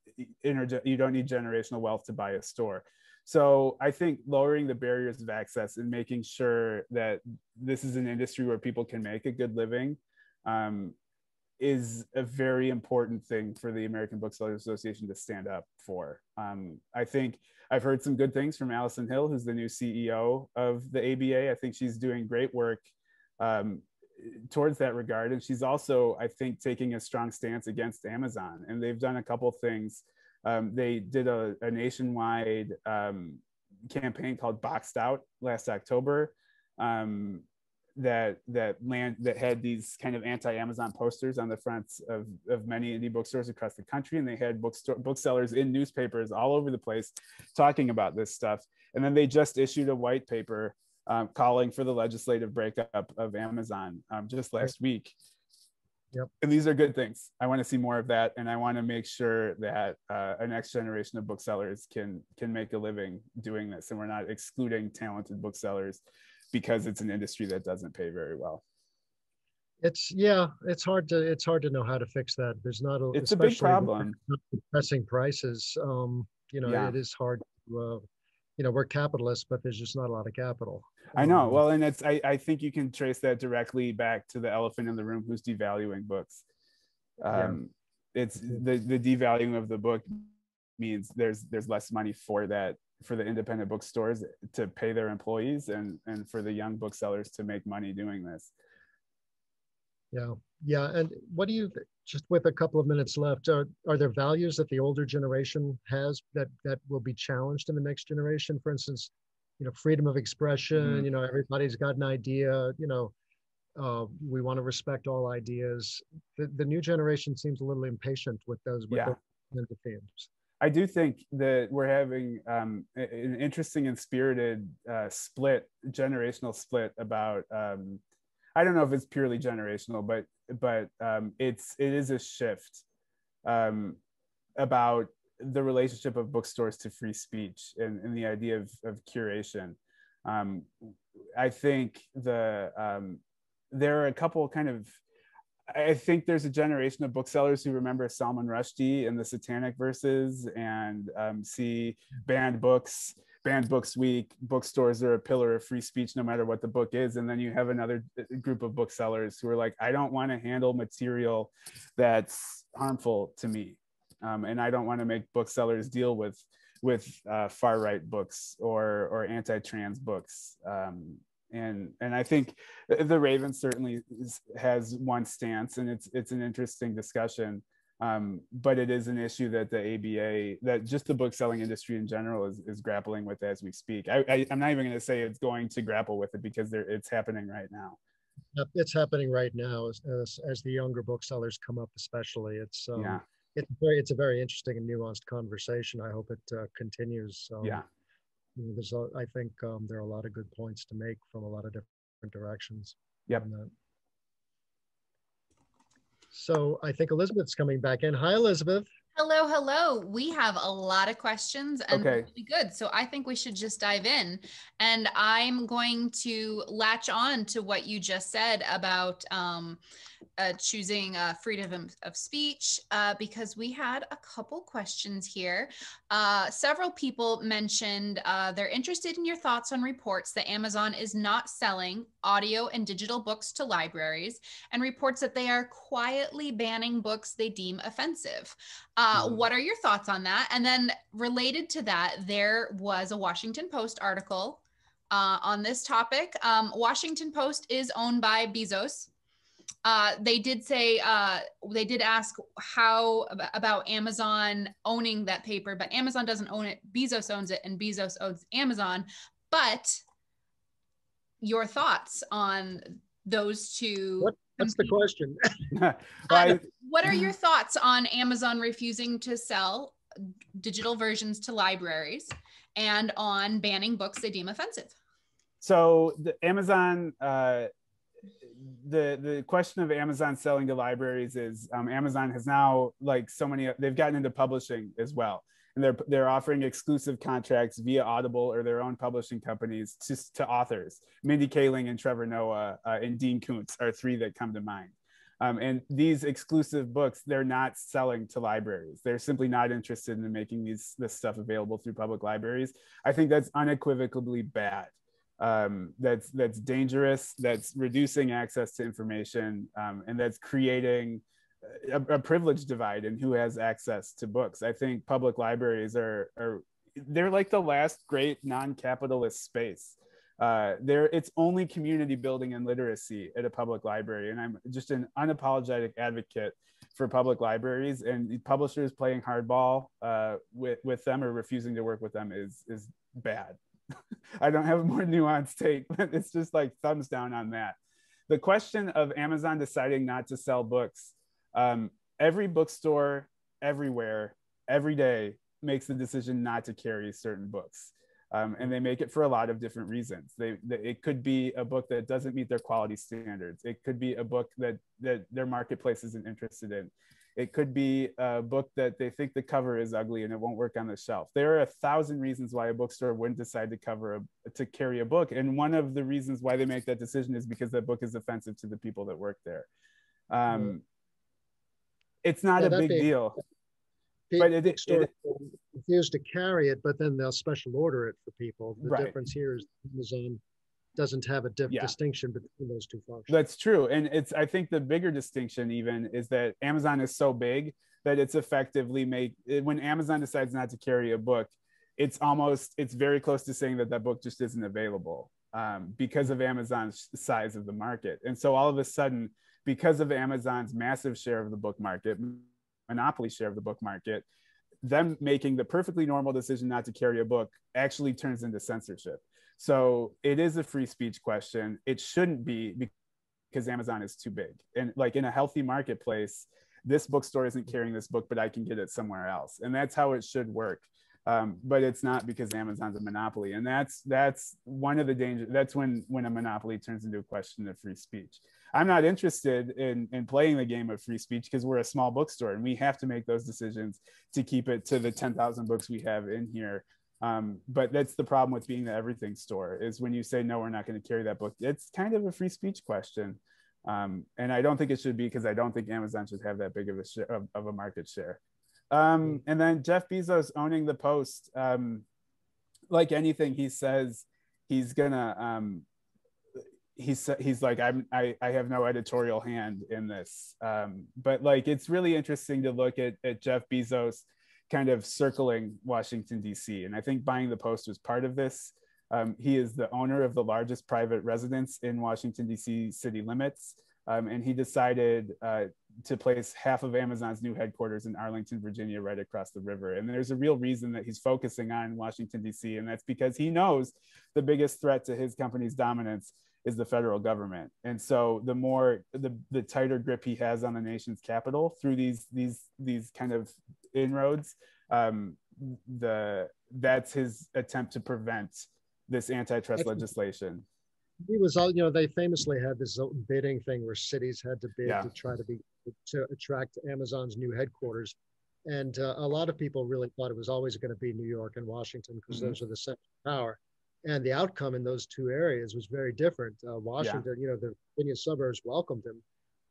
generational wealth to buy a store. So I think lowering the barriers of access and making sure that this is an industry where people can make a good living is a very important thing for the American Booksellers Association to stand up for. I think I've heard some good things from Allison Hill, who's the new CEO of the ABA. I think she's doing great work towards that regard. And she's also, I think, taking a strong stance against Amazon. And they've done a couple things. They did a nationwide campaign called Boxed Out last October. That had these kind of anti-Amazon posters on the fronts of many indie bookstores across the country, and they had booksellers in newspapers all over the place talking about this stuff. And then they just issued a white paper calling for the legislative breakup of Amazon just last week. Yep. And these are good things. I want to see more of that, and I want to make sure that a next generation of booksellers can make a living doing this, and we're not excluding talented booksellers because it's an industry that doesn't pay very well. It's hard to know how to fix that. There's not a. It's a big problem. Pressing prices. It is hard. We're capitalists, but there's just not a lot of capital. I know. Well, and I think you can trace that directly back to the elephant in the room, who's devaluing books. It's the devaluing of the book means there's less money for that for the independent bookstores to pay their employees and for the young booksellers to make money doing this. Yeah. Yeah. And what do you, just with a couple of minutes left, are there values that the older generation has that will be challenged in the next generation? For instance, freedom of expression, everybody's got an idea, we want to respect all ideas. The new generation seems a little impatient with those themes. I do think that we're having an interesting and spirited generational split about, I don't know if it's purely generational, but it is a shift about the relationship of bookstores to free speech and the idea of curation. I think there are a couple I think there's a generation of booksellers who remember Salman Rushdie and the Satanic Verses and see banned books week, bookstores are a pillar of free speech no matter what the book is. And then you have another group of booksellers who are like, I don't want to handle material that's harmful to me. And I don't want to make booksellers deal with far right books or anti-trans books. And I think the Raven certainly has one stance, and it's an interesting discussion. But it is an issue that the ABA, that just the book selling industry in general is grappling with as we speak. I'm not even going to say it's going to grapple with it because it's happening right now. It's happening right now as the younger booksellers come up, especially. It's a very interesting and nuanced conversation. I hope it continues. I think there are a lot of good points to make from a lot of different directions. Yep. So I think Elizabeth's coming back in. Hi, Elizabeth. Hello. We have a lot of questions and okay. Really good. So I think we should just dive in. And I'm going to latch on to what you just said about choosing freedom of speech because we had a couple questions here. Several people mentioned they're interested in your thoughts on reports that Amazon is not selling audio and digital books to libraries and reports that they are quietly banning books they deem offensive. What are your thoughts on that? And then related to that, there was a Washington Post article on this topic. Washington Post is owned by Bezos. They did say, they did ask how about Amazon owning that paper, but Amazon doesn't own it. Bezos owns it and Bezos owns Amazon. But your thoughts on those two? What's the question? What are your thoughts on Amazon refusing to sell digital versions to libraries and on banning books they deem offensive? So the Amazon, the question of Amazon selling to libraries is Amazon has now, like so many, they've gotten into publishing as well. And they're offering exclusive contracts via Audible or their own publishing companies to authors. Mindy Kaling and Trevor Noah and Dean Koontz are three that come to mind. And these exclusive books, they're not selling to libraries. They're simply not interested in making this stuff available through public libraries. I think that's unequivocally bad. That's dangerous, that's reducing access to information, and that's creating a privilege divide in who has access to books. I think public libraries they're like the last great non-capitalist space. It's only community building and literacy at a public library. And I'm just an unapologetic advocate for public libraries, and publishers playing hardball with them or refusing to work with them is bad. I don't have a more nuanced take, but it's just like thumbs down on that. The question of Amazon deciding not to sell books, every bookstore everywhere, every day makes the decision not to carry certain books. And they make it for a lot of different reasons. It could be a book that doesn't meet their quality standards. It could be a book that their marketplace isn't interested in. It could be a book that they think the cover is ugly and it won't work on the shelf. There are 1,000 reasons why a bookstore wouldn't decide to carry a book. And one of the reasons why they make that decision is because that book is offensive to the people that work there. It's not a big deal. But it refuse to carry it, but then they'll special order it for people. The difference here is Amazon doesn't have a distinction between those two functions. That's true. And I think the bigger distinction even is that Amazon is so big that it's effectively when Amazon decides not to carry a book, it's very close to saying that that book just isn't available because of Amazon's size of the market. And so all of a sudden, because of Amazon's massive share of the book market, monopoly share of the book market, them making the perfectly normal decision not to carry a book actually turns into censorship. So it is a free speech question. It shouldn't be, because Amazon is too big. And like in a healthy marketplace, this bookstore isn't carrying this book, but I can get it somewhere else. And that's how it should work. But it's not, because Amazon's a monopoly. And that's one of the dangers. That's when a monopoly turns into a question of free speech. I'm not interested in playing the game of free speech, because we're a small bookstore and we have to make those decisions to keep it to the 10,000 books we have in here. But that's the problem with being the everything store, is when you say, no, we're not going to carry that book, it's kind of a free speech question. And I don't think it should be, because I don't think Amazon should have that big of a share of a market share. And then Jeff Bezos owning the Post, like anything he says, he's gonna, he's like, I have no editorial hand in this. But like, it's really interesting to look at Jeff Bezos kind of circling Washington, D.C. And I think buying the Post was part of this. He is the owner of the largest private residence in Washington, D.C. city limits. And he decided to place half of Amazon's new headquarters in Arlington, Virginia, right across the river. And there's a real reason that he's focusing on Washington, D.C. And that's because he knows the biggest threat to his company's dominance is the federal government. And so the more, the tighter grip he has on the nation's capital through these kind of inroads, that's his attempt to prevent this antitrust legislation. He was all, they famously had this bidding thing where cities had to bid to try to attract Amazon's new headquarters. And a lot of people really thought it was always going to be New York and Washington, because those are the centers of power. And the outcome in those two areas was very different. Washington, the Virginia suburbs welcomed him,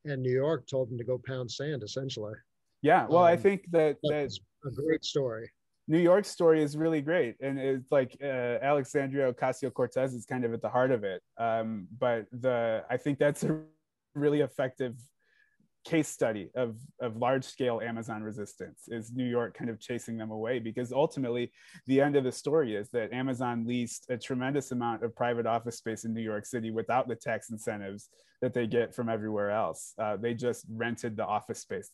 and New York told him to go pound sand, essentially. Yeah, well, I think that's a great story. New York's story is really great, and it's like Alexandria Ocasio-Cortez is kind of at the heart of it. But I think that's a really effective case study of large-scale Amazon resistance, is New York kind of chasing them away, because ultimately the end of the story is that Amazon leased a tremendous amount of private office space in New York City without the tax incentives that they get from everywhere else. They just rented the office space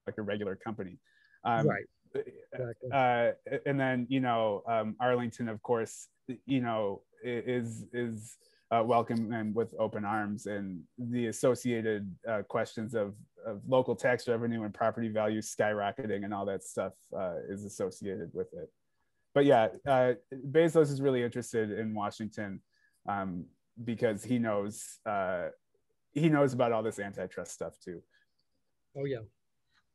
like a regular company. Right. Exactly. And then Arlington, of course, is welcome and with open arms, and the associated questions of local tax revenue and property values skyrocketing and all that stuff is associated with it. But yeah, Bezos is really interested in Washington because he knows about all this antitrust stuff too. Oh yeah.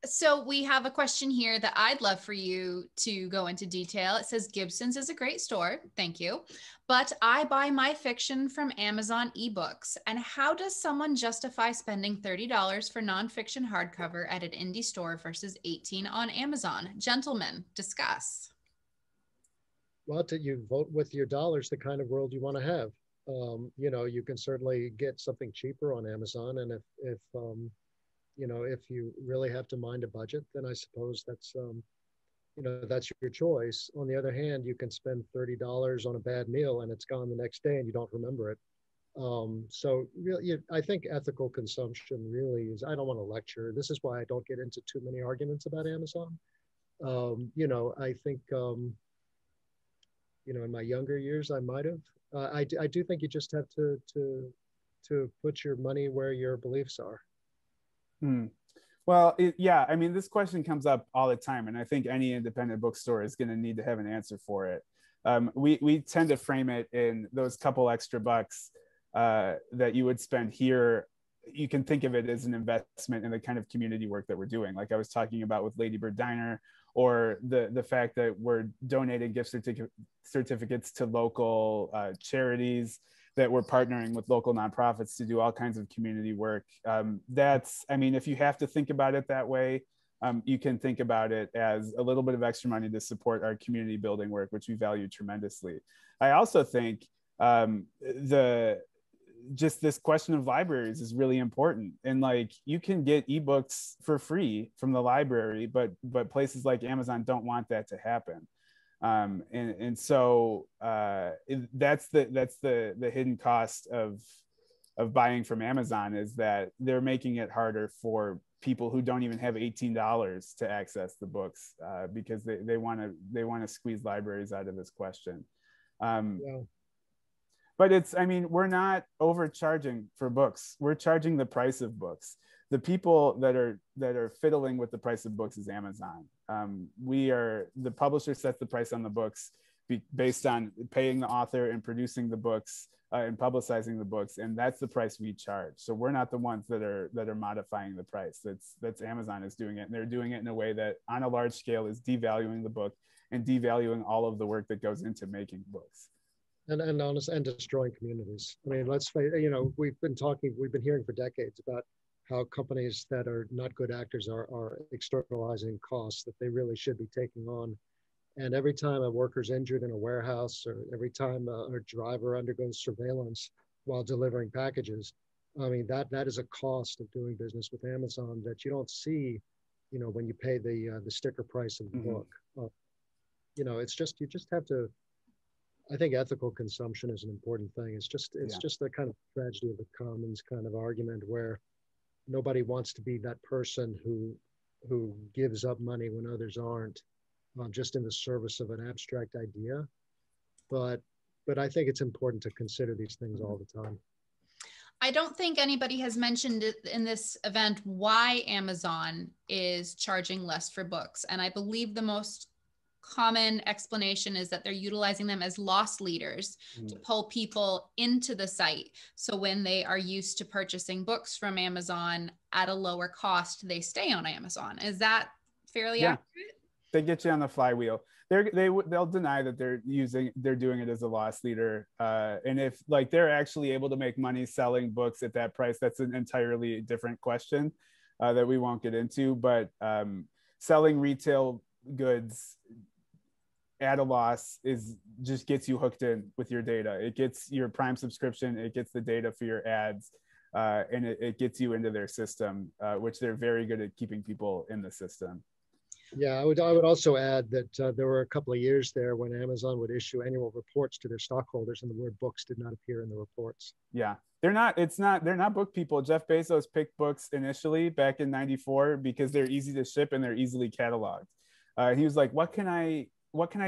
So we have a question here that I'd love for you to go into detail. It says, Gibson's is a great store. Thank you. But I buy my fiction from Amazon eBooks. And how does someone justify spending $30 for nonfiction hardcover at an indie store versus $18 on Amazon? Gentlemen, discuss. Well, you vote with your dollars the kind of world you want to have. You can certainly get something cheaper on Amazon. And if you really have to mind a budget, then I suppose that's your choice. On the other hand, you can spend $30 on a bad meal and it's gone the next day and you don't remember it. So really, I think ethical consumption really is, I don't want to lecture. This is why I don't get into too many arguments about Amazon. I think, in my younger years, I might have. I do think you just have to put your money where your beliefs are. Well, this question comes up all the time, and I think any independent bookstore is going to need to have an answer for it. We tend to frame it in those couple extra bucks that you would spend here. You can think of it as an investment in the kind of community work that we're doing, like I was talking about with Lady Bird Diner, or the fact that we're donating gift certificates to local charities, that we're partnering with local nonprofits to do all kinds of community work. If you have to think about it that way, you can think about it as a little bit of extra money to support our community building work, which we value tremendously. I also think just this question of libraries is really important. And you can get ebooks for free from the library, but places like Amazon don't want that to happen. And so that's the hidden cost of buying from Amazon, is that they're making it harder for people who don't even have $18 to access the books, because they want to squeeze libraries out of this question. Yeah. But I mean, we're not overcharging for books. We're charging the price of books. The people that are fiddling with the price of books is Amazon. The publisher sets the price on the books based on paying the author and producing the books and publicizing the books, and that's the price we charge. So we're not the ones that are modifying the price. That's Amazon is doing it, and they're doing it in a way that on a large scale is devaluing the book and devaluing all of the work that goes into making books. And destroying communities. I mean, let's face, we've been hearing for decades about how companies that are not good actors are externalizing costs that they really should be taking on. And every time a worker's injured in a warehouse, or every time a driver undergoes surveillance while delivering packages, I mean, that is a cost of doing business with Amazon that you don't see, when you pay the sticker price of the book. It's just, you just have to, I think ethical consumption is an important thing. It's just the kind of tragedy of the commons kind of argument where nobody wants to be that person who gives up money when others aren't, just in the service of an abstract idea. But I think it's important to consider these things all the time. I don't think anybody has mentioned in this event why Amazon is charging less for books. And I believe the most common explanation is that they're utilizing them as loss leaders to pull people into the site. So when they are used to purchasing books from Amazon at a lower cost, they stay on Amazon. Is that fairly accurate? They get you on the flywheel. They'll deny that they're doing it as a loss leader. And if they're actually able to make money selling books at that price, that's an entirely different question that we won't get into. But selling retail goods at a loss just gets you hooked in with your data. It gets your Prime subscription, it gets the data for your ads, and it gets you into their system, which they're very good at keeping people in the system. Yeah, I would also add that there were a couple of years there when Amazon would issue annual reports to their stockholders, and the word books did not appear in the reports. Yeah, they're not book people. Jeff Bezos picked books initially back in '94 because they're easy to ship and they're easily cataloged. He was like, what can I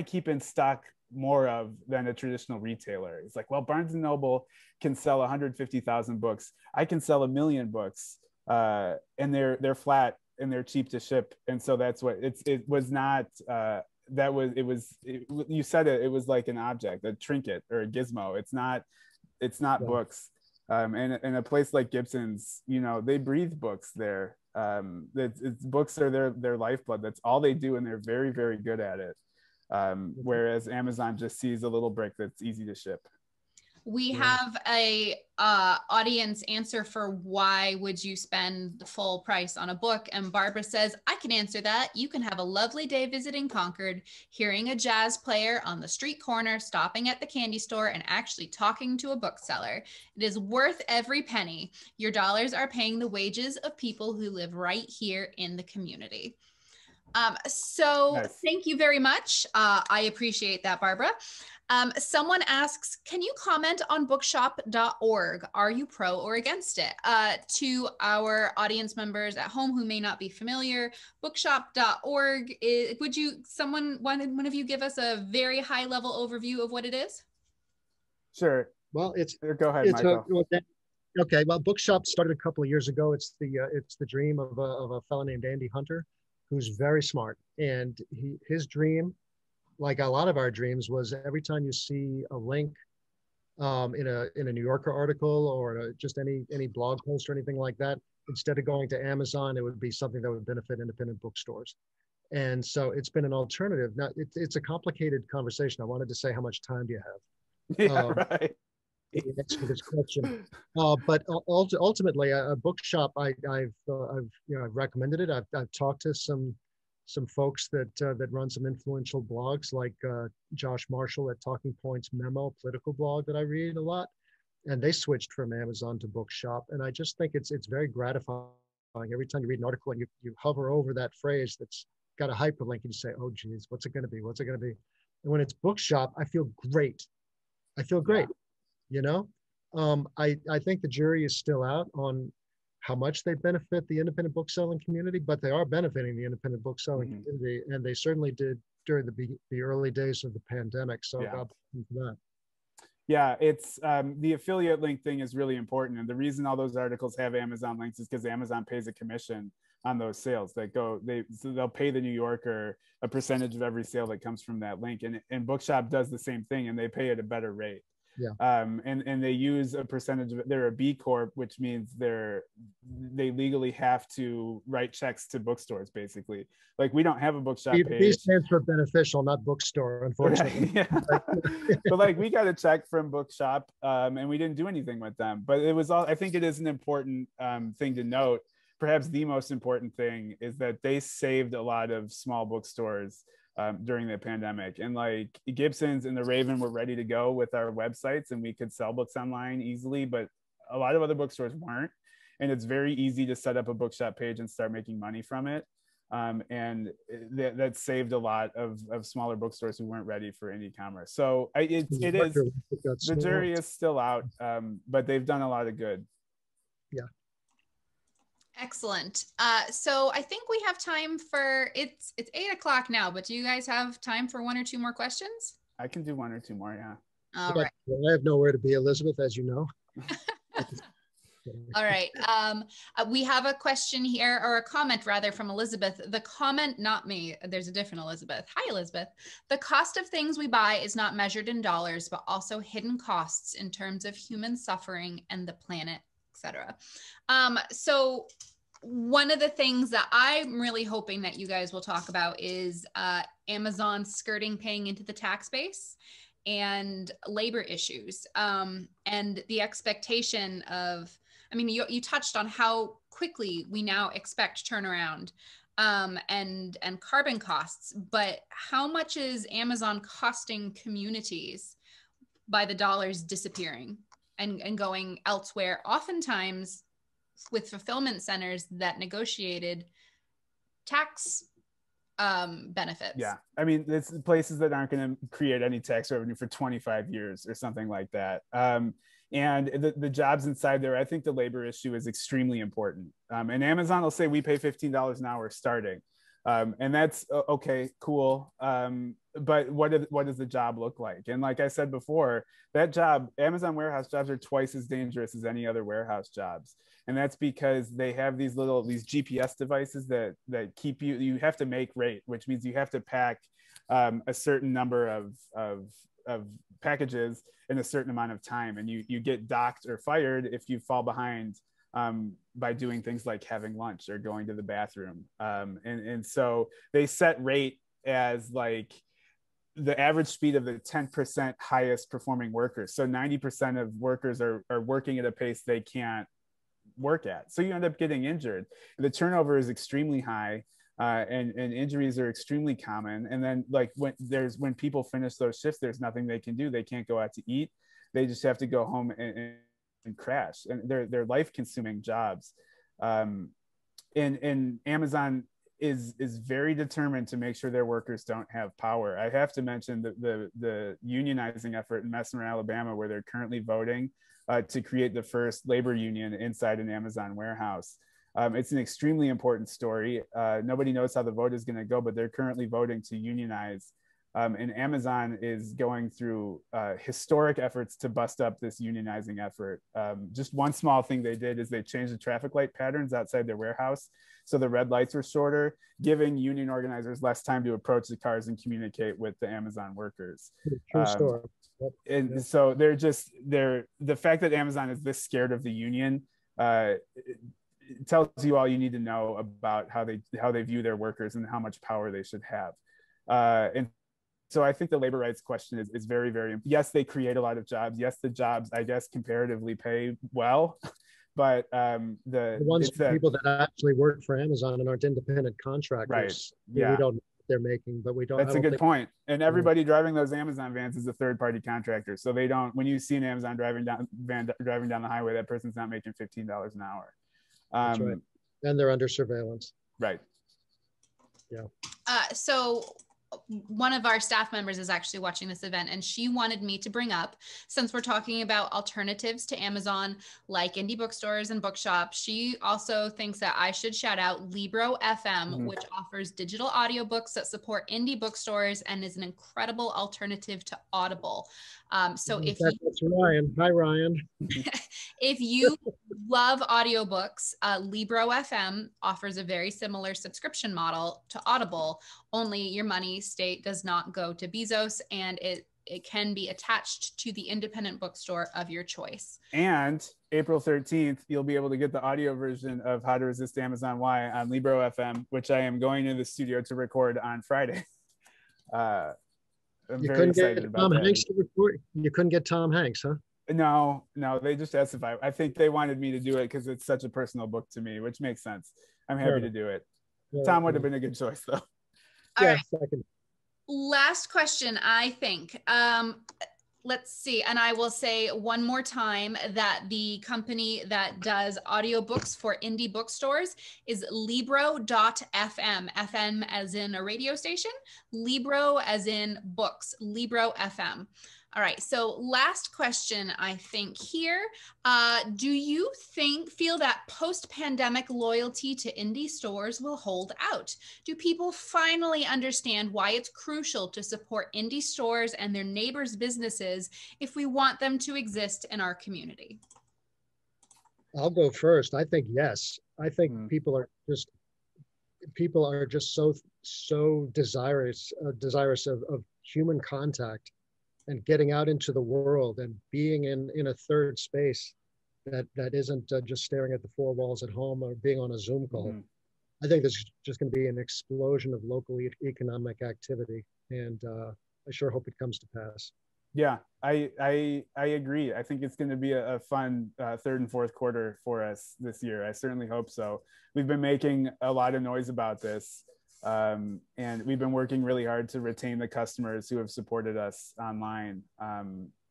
keep in stock more of than a traditional retailer? It's like, well, Barnes and Noble can sell 150,000 books. I can sell 1 million books, and they're flat and they're cheap to ship. And so that's what it was not. You said it was like an object, a trinket or a gizmo. It's not yeah. Books. And a place like Gibson's, they breathe books there. Books are their lifeblood. That's all they do, and they're very, very good at it. Whereas Amazon just sees a little brick that's easy to ship. We have a audience answer for why would you spend the full price on a book? And Barbara says, I can answer that. You can have a lovely day visiting Concord, hearing a jazz player on the street corner, stopping at the candy store, and actually talking to a bookseller. It is worth every penny. Your dollars are paying the wages of people who live right here in the community. Nice. Thank you very much. I appreciate that, Barbara. Someone asks, can you comment on bookshop.org? Are you pro or against it? To our audience members at home who may not be familiar, bookshop.org, would one of you give us a very high level overview of what it is? Sure. Well, go ahead, Michael. Okay. Well, Bookshop started a couple of years ago. It's the dream of a fellow named Andy Hunter, who's very smart. And his dream, like a lot of our dreams, was every time you see a link in a New Yorker article or just any blog post or anything like that, instead of going to Amazon, it would be something that would benefit independent bookstores. And so it's been an alternative. Now, it's a complicated conversation. I wanted to say, how much time do you have? Yeah, right. Answer this question, but ultimately, a bookshop. I've recommended it. I've talked to some folks that run some influential blogs, like Josh Marshall at Talking Points Memo, political blog that I read a lot, and they switched from Amazon to Bookshop, and I just think it's very gratifying. Every time you read an article and you hover over that phrase that's got a hyperlink and you say, oh geez, what's it going to be? What's it going to be? And when it's bookshop, I feel great. I feel great, you know? I think the jury is still out on how much they benefit the independent book selling community, but they are benefiting the independent book selling community, and they certainly did during the early days of the pandemic. So God bless them for that. Yeah, it's the affiliate link thing is really important, and the reason all those articles have Amazon links is because Amazon pays a commission on those sales that go. So they'll pay the New Yorker a percentage of every sale that comes from that link, and Bookshop does the same thing, and they pay at a better rate. Yeah. And they use a percentage of it. They're a B Corp, which means they legally have to write checks to bookstores, basically. Like, we don't have a Bookshop page. B stands for beneficial, not bookstore, unfortunately. Right, yeah. But like, we got a check from Bookshop, and we didn't do anything with them. But it was all, I think it is an important thing to note. Perhaps the most important thing is that they saved a lot of small bookstores during the pandemic, and like, Gibson's and the Raven were ready to go with our websites, and we could sell books online easily, but a lot of other bookstores weren't, and it's very easy to set up a Bookshop page and start making money from it, and that saved a lot of smaller bookstores who weren't ready for e-commerce. So the jury is still out, but they've done a lot of good. Yeah. Excellent. So I think we have time for, it's 8 o'clock now, but do you guys have time for 1 or 2 more questions? I can do 1 or 2 more, yeah. All right. I have nowhere to be, Elizabeth, as you know. All right. We have a question here, or a comment rather, from Elizabeth. The comment, not me, there's a different Elizabeth. Hi, Elizabeth. The cost of things we buy is not measured in dollars, but also hidden costs in terms of human suffering and the planet, etc. So one of the things that I'm really hoping that you guys will talk about is Amazon skirting paying into the tax base and labor issues, and the expectation of, I mean, you touched on how quickly we now expect turnaround and carbon costs, but how much is Amazon costing communities by the dollars disappearing and going elsewhere, oftentimes with fulfillment centers that negotiated tax benefits? Yeah, I mean, it's places that aren't going to create any tax revenue for 25 years or something like that. And the jobs inside there, I think the labor issue is extremely important. And Amazon will say we pay $15 an hour starting. And that's okay, cool. But what does the job look like? And like I said before, that job, Amazon warehouse jobs, are twice as dangerous as any other warehouse jobs. And that's because they have these GPS devices that keep you have to make rate, which means you have to pack a certain number of packages in a certain amount of time. And you get docked or fired if you fall behind by doing things like having lunch or going to the bathroom. And so they set rate as like the average speed of the 10% highest performing workers. So 90% of workers are working at a pace they can't work at. So you end up getting injured. The turnover is extremely high, and injuries are extremely common. And then like when people finish those shifts, there's nothing they can do. They can't go out to eat. They just have to go home and crash. And they're life-consuming jobs. And Amazon is very determined to make sure their workers don't have power. I have to mention the unionizing effort in Messenger, Alabama, where they're currently voting to create the first labor union inside an Amazon warehouse. It's an extremely important story. Nobody knows how the vote is going to go, but they're currently voting to unionize. And Amazon is going through historic efforts to bust up this unionizing effort. Just one small thing they did is they changed the traffic light patterns outside their warehouse, so the red lights were shorter, giving union organizers less time to approach the cars and communicate with the Amazon workers. True story. And so the fact that Amazon is this scared of the union it tells you all you need to know about how they view their workers and how much power they should have. And so I think the labor rights question is very, very, yes, they create a lot of jobs. Yes, the jobs, I guess, comparatively pay well, but the ones people that actually work for Amazon and aren't independent contractors, right? Yeah, we don't know what they're making, but we don't. That's a good point. And everybody driving those Amazon vans is a third-party contractor, so they don't. When you see an Amazon driving down the highway, that person's not making $15 an hour. That's right. And they're under surveillance. Right. Yeah. So one of our staff members is actually watching this event, and she wanted me to bring up, since we're talking about alternatives to Amazon, like indie bookstores and bookshops, she also thinks that I should shout out Libro FM, which offers digital audiobooks that support indie bookstores and is an incredible alternative to Audible. So if that's Ryan. Hi, Ryan. if you love audiobooks, Libro FM offers a very similar subscription model to Audible, only your money state does not go to Bezos, and it can be attached to the independent bookstore of your choice. And April 13th, you'll be able to get the audio version of How to Resist Amazon Why on Libro FM, which I am going to the studio to record on Friday. I'm very excited about that. Hanks to record. You couldn't get Tom Hanks, huh? No, they just asked if I think they wanted me to do it because it's such a personal book to me, which makes sense. I'm happy to do it. Tom would have been a good choice, though. All right. Last question, I think. Let's see. And I will say one more time that the company that does audiobooks for indie bookstores is Libro.fm. FM as in a radio station, Libro as in books, Libro FM. All right. So last question, I think here. Do you feel that post-pandemic loyalty to indie stores will hold out? Do people finally understand why it's crucial to support indie stores and their neighbors' businesses if we want them to exist in our community? I'll go first. I think yes. I think people are just so desirous of human contact and getting out into the world and being in a third space that isn't just staring at the four walls at home or being on a Zoom call. I think there's just going to be an explosion of local economic activity, and I sure hope it comes to pass. Yeah, I agree. I think it's going to be a fun third and fourth quarter for us this year. I certainly hope so. We've been making a lot of noise about this. And we've been working really hard to retain the customers who have supported us online.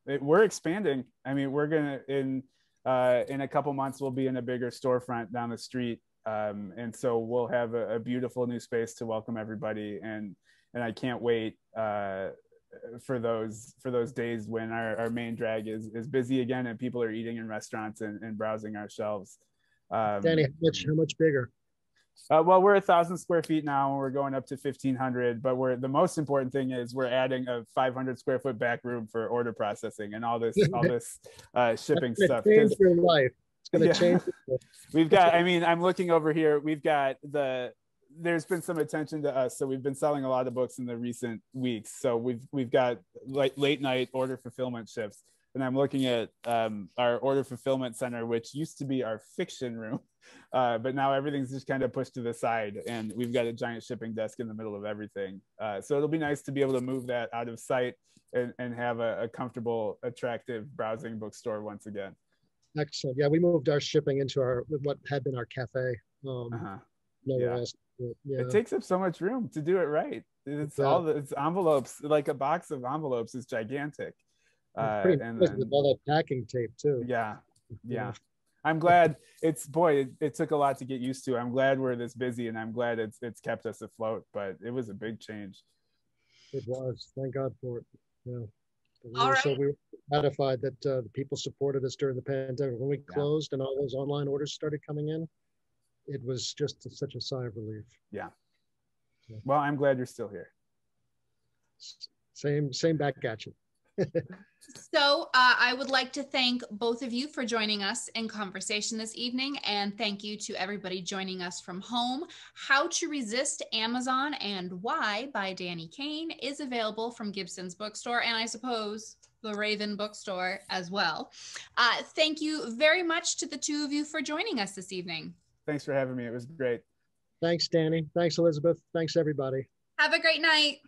We're expanding. I mean, we're gonna in a couple months we'll be in a bigger storefront down the street, and so we'll have a beautiful new space to welcome everybody. And I can't wait for those days when our main drag is busy again and people are eating in restaurants and browsing our shelves. Danny, how much bigger? Well, we're 1,000 square feet now, and we're going up to 1,500. But the most important thing is we're adding a 500 square foot back room for order processing and all this shipping stuff. Change your life. It's going to change. We've got. I mean, I'm looking over here. We've got there's been some attention to us, so we've been selling a lot of books in the recent weeks. So we've got late night order fulfillment shifts, and I'm looking at our order fulfillment center, which used to be our fiction room. But now everything's just kind of pushed to the side, and we've got a giant shipping desk in the middle of everything. So it'll be nice to be able to move that out of sight and have a comfortable, attractive browsing bookstore once again. Excellent. Yeah, we moved our shipping into what had been our cafe. It takes up so much room to do it right. It's envelopes, like a box of envelopes is gigantic. And with all that packing tape too. Yeah. I'm glad it took a lot to get used to. I'm glad we're this busy, and I'm glad it's kept us afloat, but it was a big change. It was. Thank God for it. Yeah. We were gratified that the people supported us during the pandemic. When we closed and all those online orders started coming in, it was just such a sigh of relief. Yeah. Well, I'm glad you're still here. Same back at you. So I would like to thank both of you for joining us in conversation this evening, and thank you to everybody joining us from home. How to Resist Amazon and Why by Danny Caine is available from Gibson's Bookstore, and I suppose the Raven Bookstore as well. Thank you very much to the two of you for joining us this evening. Thanks for having me. It was great. Thanks, Danny. Thanks, Elizabeth. Thanks, everybody. Have a great night.